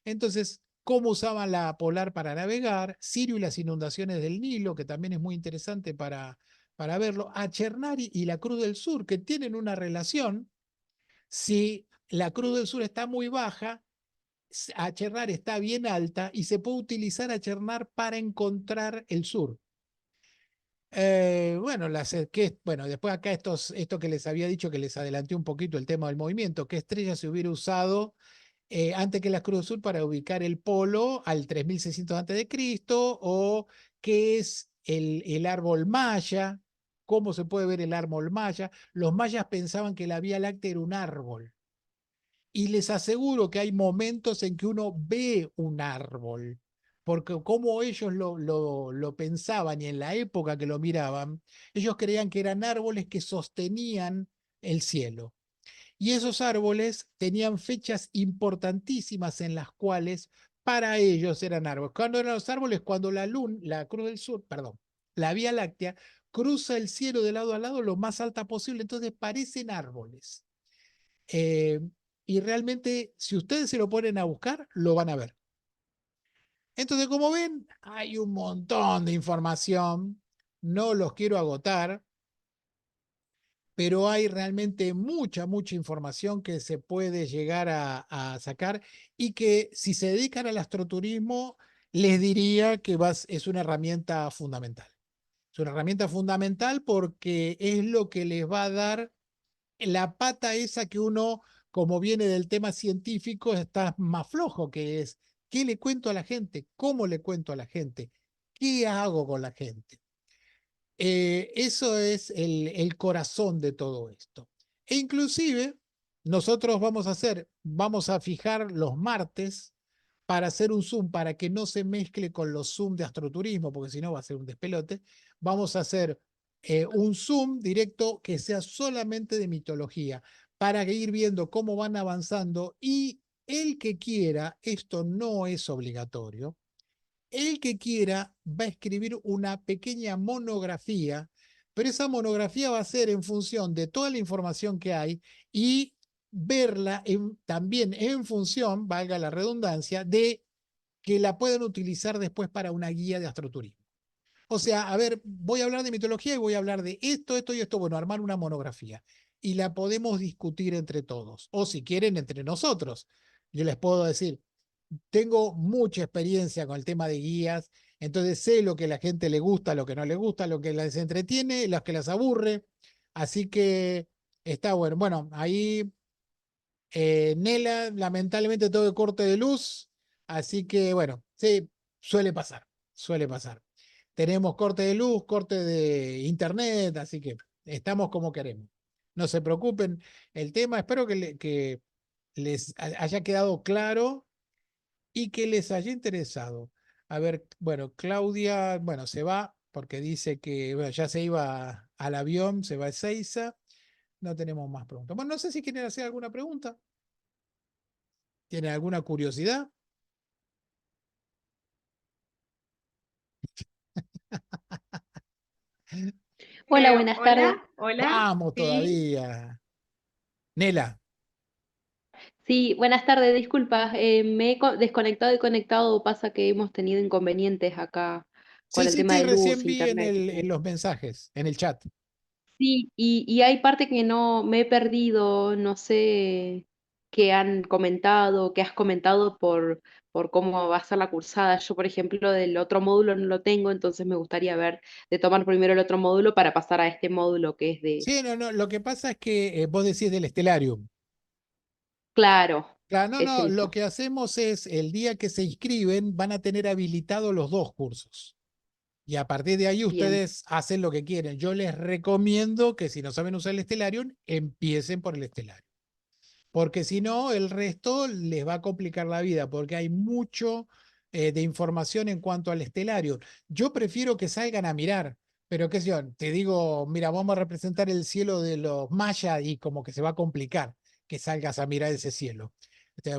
Entonces, cómo usaban la Polar para navegar, Sirio y las inundaciones del Nilo, que también es muy interesante para verlo, a Chernari y la Cruz del Sur, que tienen una relación. Si la Cruz del Sur está muy baja, Achernar está bien alta y se puede utilizar Achernar para encontrar el sur. Bueno, después acá esto que les había dicho, que les adelanté un poquito el tema del movimiento, ¿qué estrella se hubiera usado antes que la Cruz del Sur para ubicar el polo al 3600 a.C.? ¿O qué es el árbol maya? ¿Cómo se puede ver el árbol maya? Los mayas pensaban que la Vía Láctea era un árbol. Y les aseguro que hay momentos en que uno ve un árbol, porque como ellos lo pensaban y en la época que lo miraban, ellos creían que eran árboles que sostenían el cielo. Y esos árboles tenían fechas importantísimas en las cuales para ellos eran árboles. ¿Cuándo eran los árboles? Cuando la luna, la Cruz del Sur, perdón, la Vía Láctea cruza el cielo de lado a lado lo más alta posible, entonces parecen árboles. Eh, y realmente, si ustedes se lo ponen a buscar, lo van a ver. Entonces, como ven, hay un montón de información. No los quiero agotar, pero hay realmente mucha información que se puede llegar a sacar y que si se dedican al astroturismo, les diría que es una herramienta fundamental. Es una herramienta fundamental porque es lo que les va a dar la pata esa que uno, como viene del tema científico, está más flojo, que es, ¿qué le cuento a la gente? ¿Cómo le cuento a la gente? ¿Qué hago con la gente? Eso es el corazón de todo esto. E inclusive, nosotros vamos a fijar los martes para hacer un Zoom, para que no se mezcle con los Zoom de astroturismo, porque si no va a ser un despelote. Vamos a hacer un Zoom directo que sea solamente de mitología, para ir viendo cómo van avanzando y el que quiera, esto no es obligatorio, el que quiera va a escribir una pequeña monografía, pero esa monografía va a ser en función de toda la información que hay y verla también en función, valga la redundancia, de que la puedan utilizar después para una guía de astroturismo. O sea, a ver, voy a hablar de mitología y voy a hablar de esto, esto y esto. Bueno, armar una monografía. Y la podemos discutir entre todos. O si quieren, entre nosotros. Yo les puedo decir, tengo mucha experiencia con el tema de guías, entonces sé lo que a la gente le gusta, lo que no le gusta, lo que les entretiene, lo que las aburre. Así que está bueno. Bueno, ahí Nela, lamentablemente todo de corte de luz. Así que bueno, sí, suele pasar, suele pasar. Tenemos corte de luz, corte de internet, así que estamos como queremos. No se preocupen. El tema, espero que les haya quedado claro y que les haya interesado. A ver, bueno, Claudia, bueno, se va porque dice que bueno, ya se iba al avión, se va a Ezeiza. No tenemos más preguntas. Bueno, no sé si quieren hacer alguna pregunta. ¿Tienen alguna curiosidad? Hola, buenas tardes. Hola, Vamos sí. todavía. Nela. Sí, buenas tardes, disculpa, me he desconectado y conectado, pasa que hemos tenido inconvenientes acá con Sí, el sí, tema sí, de recién luz, vi internet y todo. en los mensajes, en el chat. Sí, y hay parte que no me he perdido, no sé qué han comentado, qué has comentado por cómo va a ser la cursada. Yo, por ejemplo, del otro módulo no lo tengo, entonces me gustaría ver de tomar primero el otro módulo para pasar a este módulo que es de, Sí, no, no, lo que pasa es que vos decís del Stellarium. claro, Claro, no, ese no, lo mismo. que hacemos es el día que se inscriben van a tener habilitados los dos cursos. Y a partir de ahí Bien, ustedes hacen lo que quieren. Yo les recomiendo que si no saben usar el Stellarium, empiecen por el Stellarium. Porque si no, el resto les va a complicar la vida, porque hay mucho de información en cuanto al Stellarium. Yo prefiero que salgan a mirar, pero qué sé yo, te digo, mira, vamos a representar el cielo de los mayas y como que se va a complicar que salgas a mirar ese cielo.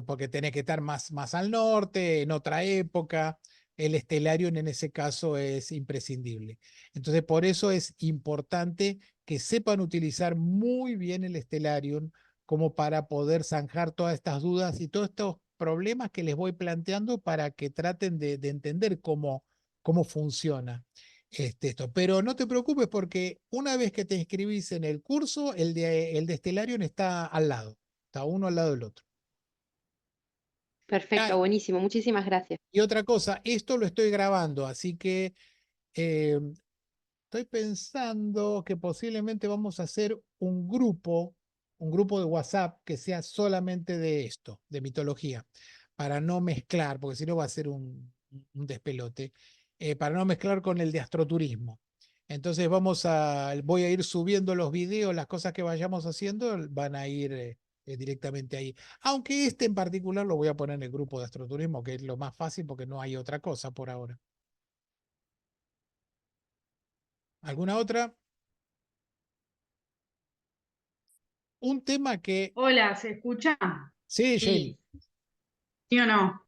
Porque tenés que estar más al norte, en otra época. El Stellarium en ese caso es imprescindible. Entonces, por eso es importante que sepan utilizar muy bien el Stellarium como para poder zanjar todas estas dudas y todos estos problemas que les voy planteando para que traten de entender cómo funciona esto. Pero no te preocupes porque una vez que te inscribís en el curso, el de Stellarium está al lado, está uno al lado del otro. Ah, perfecto, buenísimo, muchísimas gracias. y otra cosa, esto lo estoy grabando, así que eh, estoy pensando que posiblemente vamos a hacer un grupo de WhatsApp que sea solamente de esto, de mitología, para no mezclar, porque si no va a ser un despelote, para no mezclar con el de astroturismo. Entonces voy a ir subiendo los videos, las cosas que vayamos haciendo van a ir directamente ahí. Aunque este en particular lo voy a poner en el grupo de astroturismo, que es lo más fácil porque no hay otra cosa por ahora. ¿Alguna otra? Un tema que Hola, ¿se escucha? sí, Shelly. Sí, ¿sí o no?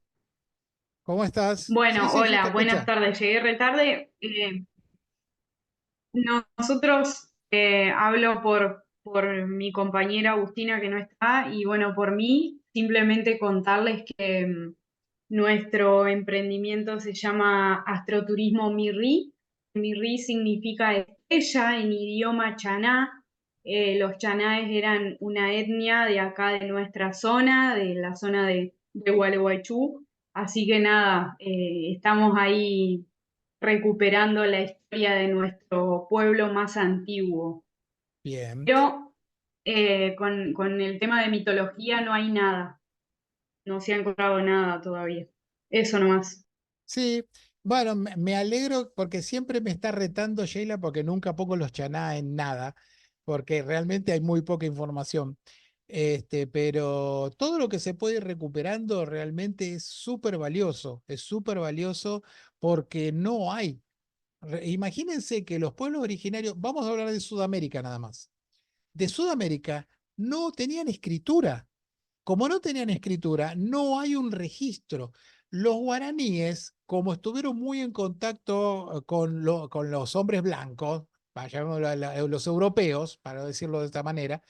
¿Cómo estás? Sí, Bueno, sí, sí, te hola, buenas escucha. tardes. Llegué retarde. Nosotros hablo por mi compañera Agustina que no está y bueno, por mí, simplemente contarles que nuestro emprendimiento se llama Astroturismo Mirri. Mirri significa estrella en idioma chaná. Los chanáes eran una etnia de acá de nuestra zona, de la zona de Gualeguaychú. Así que nada, estamos ahí recuperando la historia de nuestro pueblo más antiguo. Bien. Pero con el tema de mitología no hay nada, no se ha encontrado nada todavía. Eso nomás. Sí, bueno, me alegro porque siempre me está retando Sheila porque nunca pongo los chaná en nada, porque realmente hay muy poca información. Pero todo lo que se puede ir recuperando realmente es súper valioso porque no hay. Imagínense que los pueblos originarios, vamos a hablar de Sudamérica nada más. De Sudamérica no tenían escritura. Como no tenían escritura, no hay un registro. Los guaraníes, como estuvieron muy en contacto con los hombres blancos, llamémoslo los europeos, para decirlo de esta manera,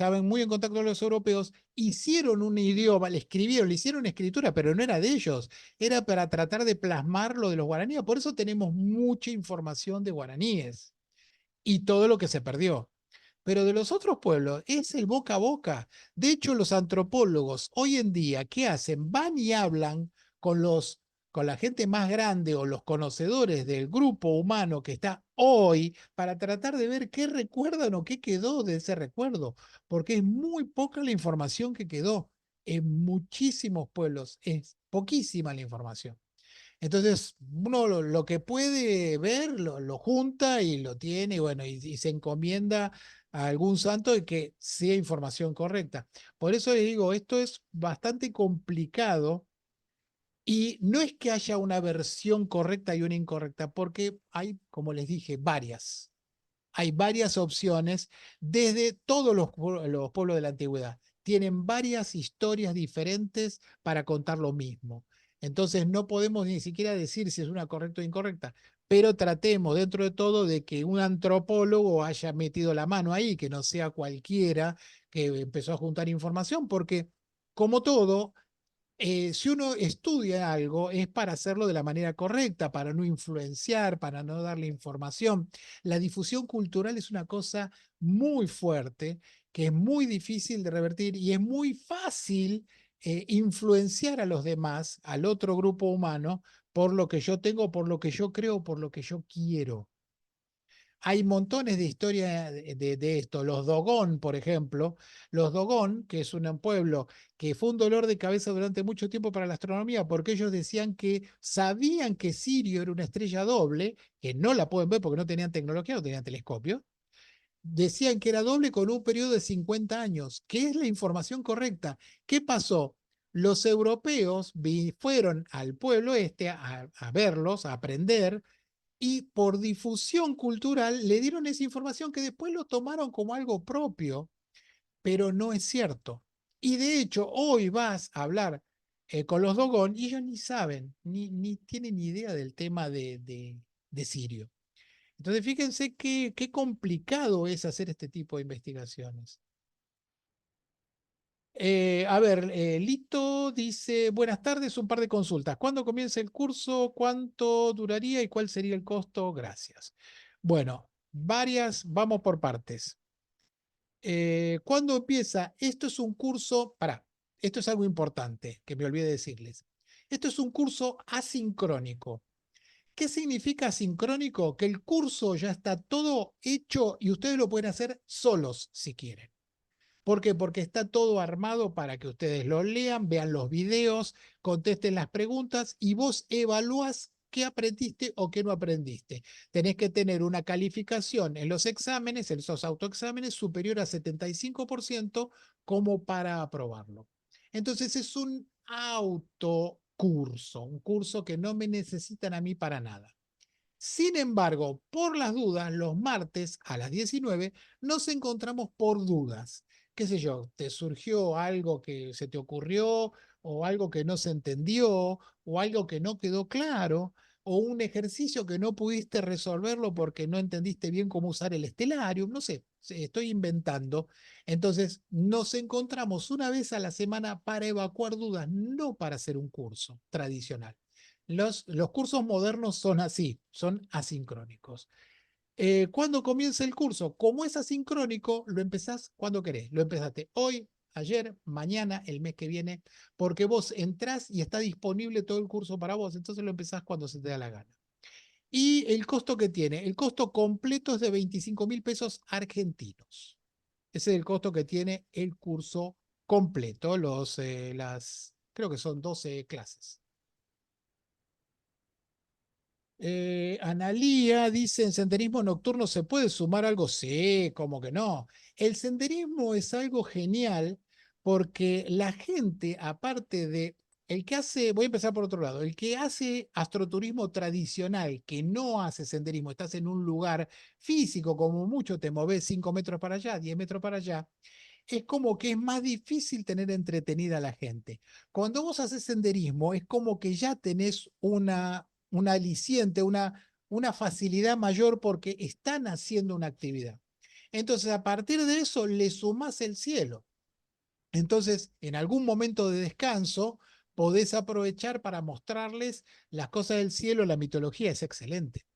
estaban muy en contacto con los europeos, hicieron un idioma, le escribieron, le hicieron escritura, pero no era de ellos, era para tratar de plasmar lo de los guaraníes. Por eso tenemos mucha información de guaraníes y todo lo que se perdió. Pero de los otros pueblos es el boca a boca. De hecho, los antropólogos hoy en día, ¿qué hacen? Van y hablan con con la gente más grande o los conocedores del grupo humano que está hoy para tratar de ver qué recuerdan o qué quedó de ese recuerdo, porque es muy poca la información que quedó en muchísimos pueblos, es poquísima la información. Entonces, uno lo que puede ver, lo junta y lo tiene, y bueno, y se encomienda a algún santo de que sea información correcta. Por eso les digo, esto es bastante complicado y no es que haya una versión correcta y una incorrecta, porque hay, como les dije, varias. Hay varias opciones desde todos los pueblos de la antigüedad. Tienen varias historias diferentes para contar lo mismo. Entonces no podemos ni siquiera decir si es una correcta o incorrecta, pero tratemos dentro de todo de que un antropólogo haya metido la mano ahí, que no sea cualquiera que empezó a juntar información, porque como todo, si uno estudia algo es para hacerlo de la manera correcta, para no influenciar, para no darle información. La difusión cultural es una cosa muy fuerte, que es muy difícil de revertir y es muy fácil influenciar a los demás, al otro grupo humano, por lo que yo tengo, por lo que yo creo, por lo que yo quiero. Hay montones de historias de esto. Los Dogón, por ejemplo. Los Dogón, que es un pueblo que fue un dolor de cabeza durante mucho tiempo para la astronomía, porque ellos decían que sabían que Sirio era una estrella doble, que no la pueden ver porque no tenían tecnología, no tenían telescopio. Decían que era doble con un periodo de 50 años, que es la información correcta. ¿Qué pasó? Los europeos fueron al pueblo este a verlos, a aprender, y por difusión cultural le dieron esa información que después lo tomaron como algo propio, pero no es cierto. Y de hecho, hoy vas a hablar con los Dogón y ellos ni saben, ni tienen idea del tema de Sirio. Entonces, fíjense qué complicado es hacer este tipo de investigaciones. A ver, Lito dice, buenas tardes, un par de consultas. ¿Cuándo comienza el curso? ¿Cuánto duraría y cuál sería el costo? Gracias. Bueno, vamos por partes. ¿Cuándo empieza? Esto es un curso, esto es algo importante que me olvidé decirles. Esto es un curso asincrónico. ¿Qué significa asincrónico? Que el curso ya está todo hecho y ustedes lo pueden hacer solos si quieren. ¿Por qué? Porque está todo armado para que ustedes lo lean, vean los videos, contesten las preguntas y vos evalúas qué aprendiste o qué no aprendiste. Tenés que tener una calificación en los exámenes, en esos autoexámenes, superior a 75% como para aprobarlo. Entonces es un autocurso, un curso que no me necesitan a mí para nada. Sin embargo, por las dudas, los martes a las 19 nos encontramos por dudas. ¿Qué sé yo? ¿Te surgió algo que se te ocurrió o algo que no se entendió o algo que no quedó claro o un ejercicio que no pudiste resolverlo porque no entendiste bien cómo usar el Stellarium? No sé, estoy inventando. Entonces, nos encontramos una vez a la semana para evacuar dudas, no para hacer un curso tradicional. Los cursos modernos son así, son asincrónicos. ¿Cuándo comienza el curso? Como es asincrónico, lo empezás cuando querés. Lo empezaste hoy, ayer, mañana, el mes que viene, porque vos entrás y está disponible todo el curso para vos, entonces lo empezás cuando se te da la gana. ¿Y el costo que tiene? El costo completo es de 25.000 pesos argentinos. Ese es el costo que tiene el curso completo, creo que son 12 clases. Analía dice, ¿en senderismo nocturno se puede sumar algo? Sí, como que no. El senderismo es algo genial porque la gente, aparte de el que hace, voy a empezar por otro lado, el que hace astroturismo tradicional, que no hace senderismo, estás en un lugar físico, como mucho te moves 5 metros para allá, 10 metros para allá, es como que es más difícil tener entretenida a la gente. Cuando vos haces senderismo, es como que ya tenés un aliciente, una facilidad mayor porque están haciendo una actividad. Entonces, a partir de eso, le sumás el cielo. Entonces, en algún momento de descanso, podés aprovechar para mostrarles las cosas del cielo. La mitología es excelente.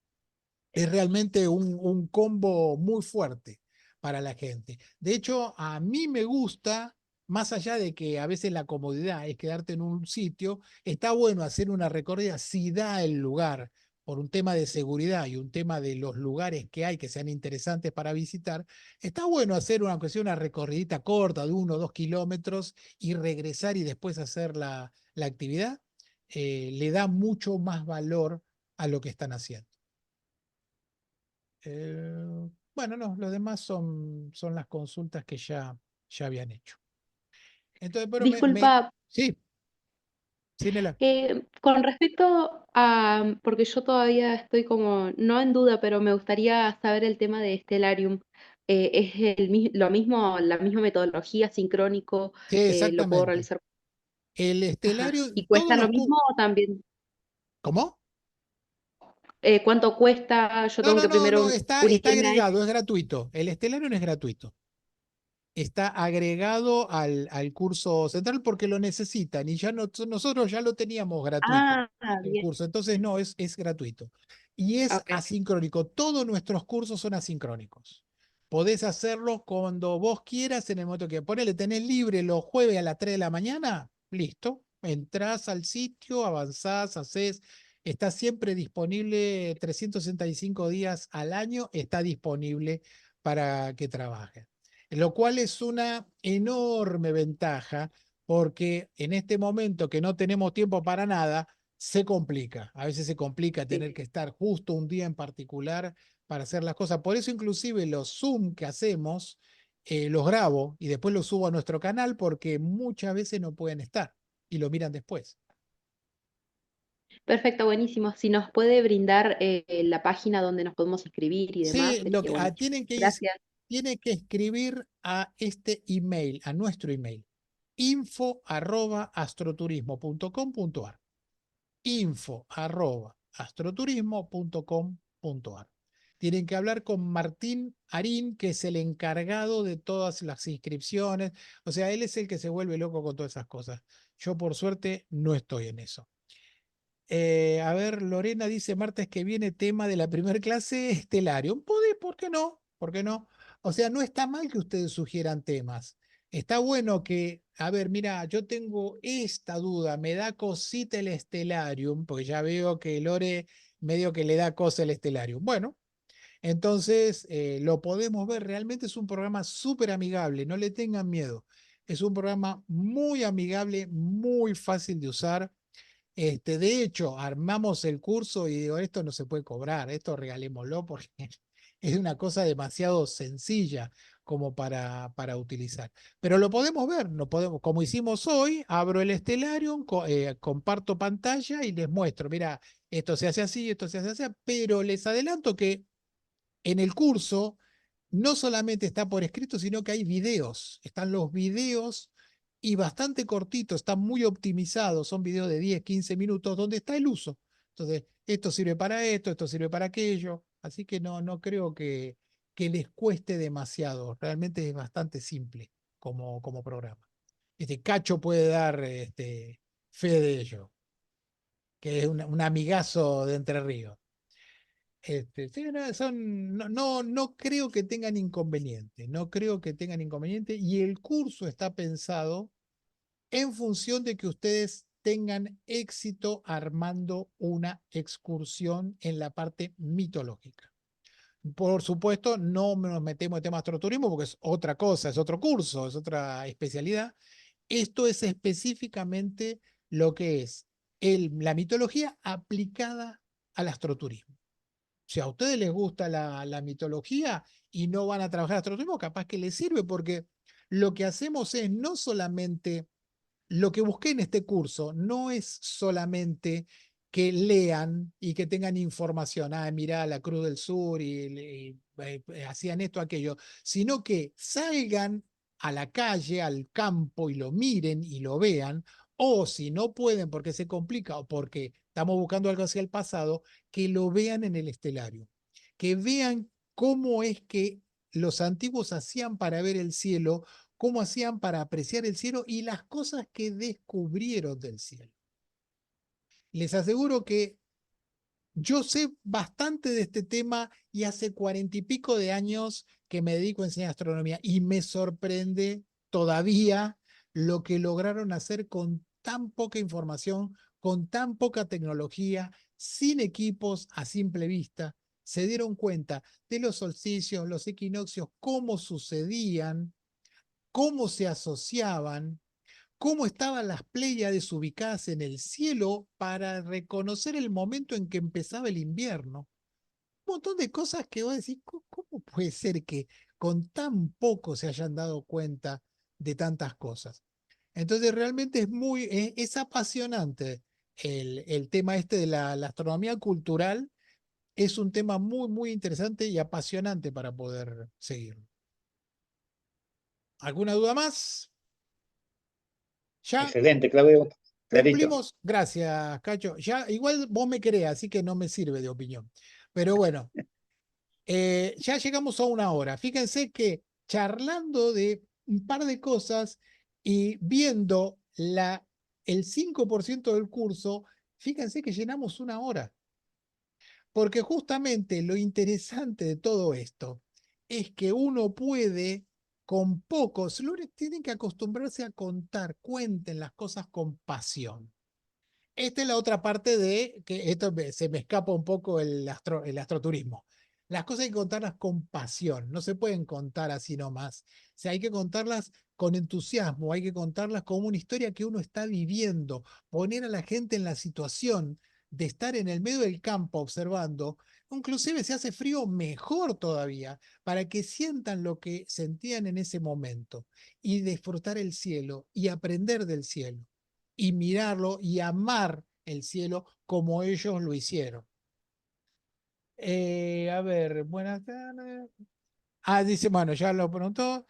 Es realmente un combo muy fuerte para la gente. De hecho, a mí me gusta, más allá de que a veces la comodidad es quedarte en un sitio, está bueno hacer una recorrida si da el lugar, por un tema de seguridad y un tema de los lugares que hay que sean interesantes para visitar. Está bueno hacer una, aunque sea una recorridita corta de 1 o 2 kilómetros y regresar y después hacer la actividad. Le da mucho más valor a lo que están haciendo. Bueno, no, los demás son las consultas que ya habían hecho. Entonces, pero Disculpa, sí, sí, Nela. con respecto a, porque yo todavía estoy como, no en duda, pero me gustaría saber el tema de Stellarium. ¿Es lo mismo, la misma metodología, sincrónico? Sí, ¿Lo puedo exactamente. realizar? El Ajá. estelario, ¿Y todos cuesta lo los mismo o también? ¿Cómo? ¿Cuánto cuesta? Yo No, tengo no, que no, no, primero está unirme a agregado, es gratuito. El estelario no es gratuito. Está agregado al curso central porque lo necesitan y ya nosotros ya lo teníamos gratuito, Ah, el bien, curso. Entonces, no, es gratuito. Y es ok. asincrónico. Todos nuestros cursos son asincrónicos. Podés hacerlo cuando vos quieras, en el momento que ponele, tenés libre los jueves a las 3 de la mañana, listo. Entrás al sitio, avanzás, hacés. Está siempre disponible 365 días al año, está disponible para que trabajes. Lo cual es una enorme ventaja porque en este momento que no tenemos tiempo para nada, se complica. A veces se complica Sí. tener que estar justo un día en particular para hacer las cosas. Por eso inclusive los Zoom que hacemos, los grabo y después los subo a nuestro canal porque muchas veces no pueden estar y lo miran después. Perfecto, buenísimo. Si nos puede brindar la página donde nos podemos inscribir y demás, Sí, sería buenísimo. Gracias. tienen que escribir a este email, a nuestro email, info@astroturismo.com.ar. info@astroturismo.com.ar. Tienen que hablar con Martín Arín, que es el encargado de todas las inscripciones. O sea, él es el que se vuelve loco con todas esas cosas. Yo, por suerte, no estoy en eso. A ver, Lorena dice, martes que viene, tema de la primera clase, Stellarium. ¿Por qué no? ¿Por qué no? O sea, no está mal que ustedes sugieran temas. Está bueno que, a ver, mira, yo tengo esta duda, me da cosita el Stellarium, porque ya veo que Lore medio que le da cosa el Stellarium. Bueno, entonces lo podemos ver, realmente es un programa súper amigable, no le tengan miedo. Es un programa muy amigable, muy fácil de usar. De hecho, armamos el curso y digo, esto no se puede cobrar, esto regalémoslo porque es una cosa demasiado sencilla como para utilizar. Pero lo podemos ver, no podemos, como hicimos hoy, abro el Stellarium, comparto pantalla y les muestro, mira, esto se hace así, esto se hace así, pero les adelanto que en el curso no solamente está por escrito, sino que hay videos. Están los videos y bastante cortitos, están muy optimizados, son videos de 10, 15 minutos donde está el uso. Entonces, esto sirve para esto sirve para aquello. Así que no creo que les cueste demasiado. Realmente es bastante simple como programa. Cacho puede dar fe de ello, que es un amigazo de Entre Ríos. Sí, no creo que tengan inconveniente, no creo que tengan inconveniente y el curso está pensado en función de que ustedes tengan éxito armando una excursión en la parte mitológica. Por supuesto, no nos metemos en temas de astroturismo porque es otra cosa, es otro curso, es otra especialidad. Esto es específicamente lo que es la mitología aplicada al astroturismo. Si a ustedes les gusta la mitología y no van a trabajar astroturismo, capaz que les sirve porque lo que hacemos es no solamente, lo que busqué en este curso, no es solamente que lean y que tengan información, mirá la Cruz del Sur y hacían esto, aquello, sino que salgan a la calle, al campo y lo miren y lo vean, o si no pueden porque se complica o porque estamos buscando algo hacia el pasado, que lo vean en el estelario, que vean cómo es que los antiguos hacían para ver el cielo, cómo hacían para apreciar el cielo y las cosas que descubrieron del cielo. Les aseguro que yo sé bastante de este tema y hace 40 y pico de años que me dedico a enseñar astronomía y me sorprende todavía lo que lograron hacer con tan poca información, con tan poca tecnología, sin equipos a simple vista. Se dieron cuenta de los solsticios, los equinoccios, cómo sucedían, cómo se asociaban, cómo estaban las Pléyades ubicadas en el cielo para reconocer el momento en que empezaba el invierno. Un montón de cosas que vos decís, ¿cómo puede ser que con tan poco se hayan dado cuenta de tantas cosas? Entonces realmente es apasionante el tema este de la astronomía cultural. Es un tema muy, muy interesante y apasionante para poder seguirlo. ¿Alguna duda más? Ya Excelente, Claudio. Clarito. cumplimos, gracias, Cacho. Ya, igual vos me querés, así que no me sirve de opinión. Pero bueno, ya llegamos a una hora. Fíjense que charlando de un par de cosas y viendo el 5% del curso, fíjense que llenamos una hora. Porque justamente lo interesante de todo esto es que uno puede, con pocos, tienen que acostumbrarse a contar, cuenten las cosas con pasión. Esta es la otra parte de que se me escapa un poco el astroturismo. Las cosas hay que contarlas con pasión, no se pueden contar así nomás. O sea, hay que contarlas con entusiasmo, hay que contarlas como una historia que uno está viviendo, poner a la gente en la situación de estar en el medio del campo observando. Inclusive si hace frío, mejor todavía, para que sientan lo que sentían en ese momento y disfrutar el cielo y aprender del cielo y mirarlo y amar el cielo como ellos lo hicieron. A ver, buenas tardes. Dice, bueno, ya lo preguntó.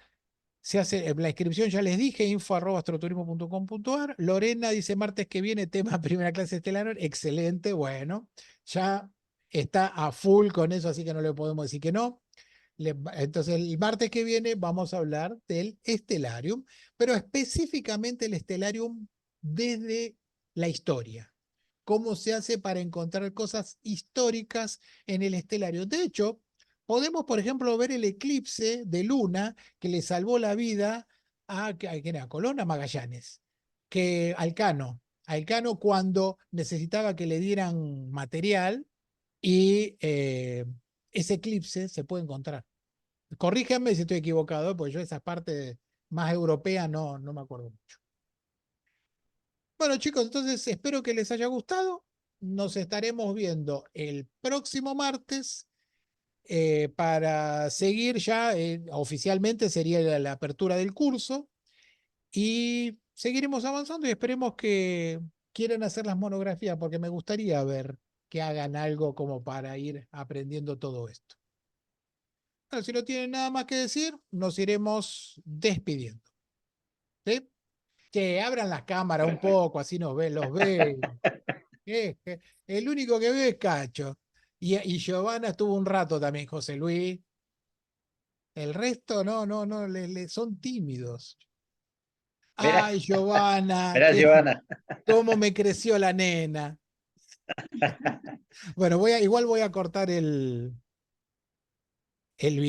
Se hace la inscripción, ya les dije, info@astroturismo.com.ar. Lorena dice, martes que viene, tema primera clase estelar. Excelente, bueno, ya está a full con eso, así que no le podemos decir que no. Entonces, el martes que viene vamos a hablar del Stellarium, pero específicamente el Stellarium desde la historia. Cómo se hace para encontrar cosas históricas en el Stellarium. De hecho, podemos, por ejemplo, ver el eclipse de luna que le salvó la vida ¿quién era? Colón, a Magallanes, que a Elcano cuando necesitaba que le dieran material y ese eclipse se puede encontrar. Corríjanme si estoy equivocado, porque yo esa parte más europea no me acuerdo mucho. Bueno, chicos, entonces espero que les haya gustado. Nos estaremos viendo el próximo martes para seguir ya, oficialmente sería la apertura del curso y seguiremos avanzando y esperemos que quieran hacer las monografías porque me gustaría ver que hagan algo como para ir aprendiendo todo esto. Bueno, si no tienen nada más que decir, nos iremos despidiendo. ¿Sí? Que abran la cámara un poco, así nos ven, los ven. El único que ve es Cacho. Y Giovanna estuvo un rato también, José Luis. El resto no, son tímidos. Mira, Ay, Giovanna, mira, Giovanna. cómo me creció la nena. Bueno, igual voy a cortar el video.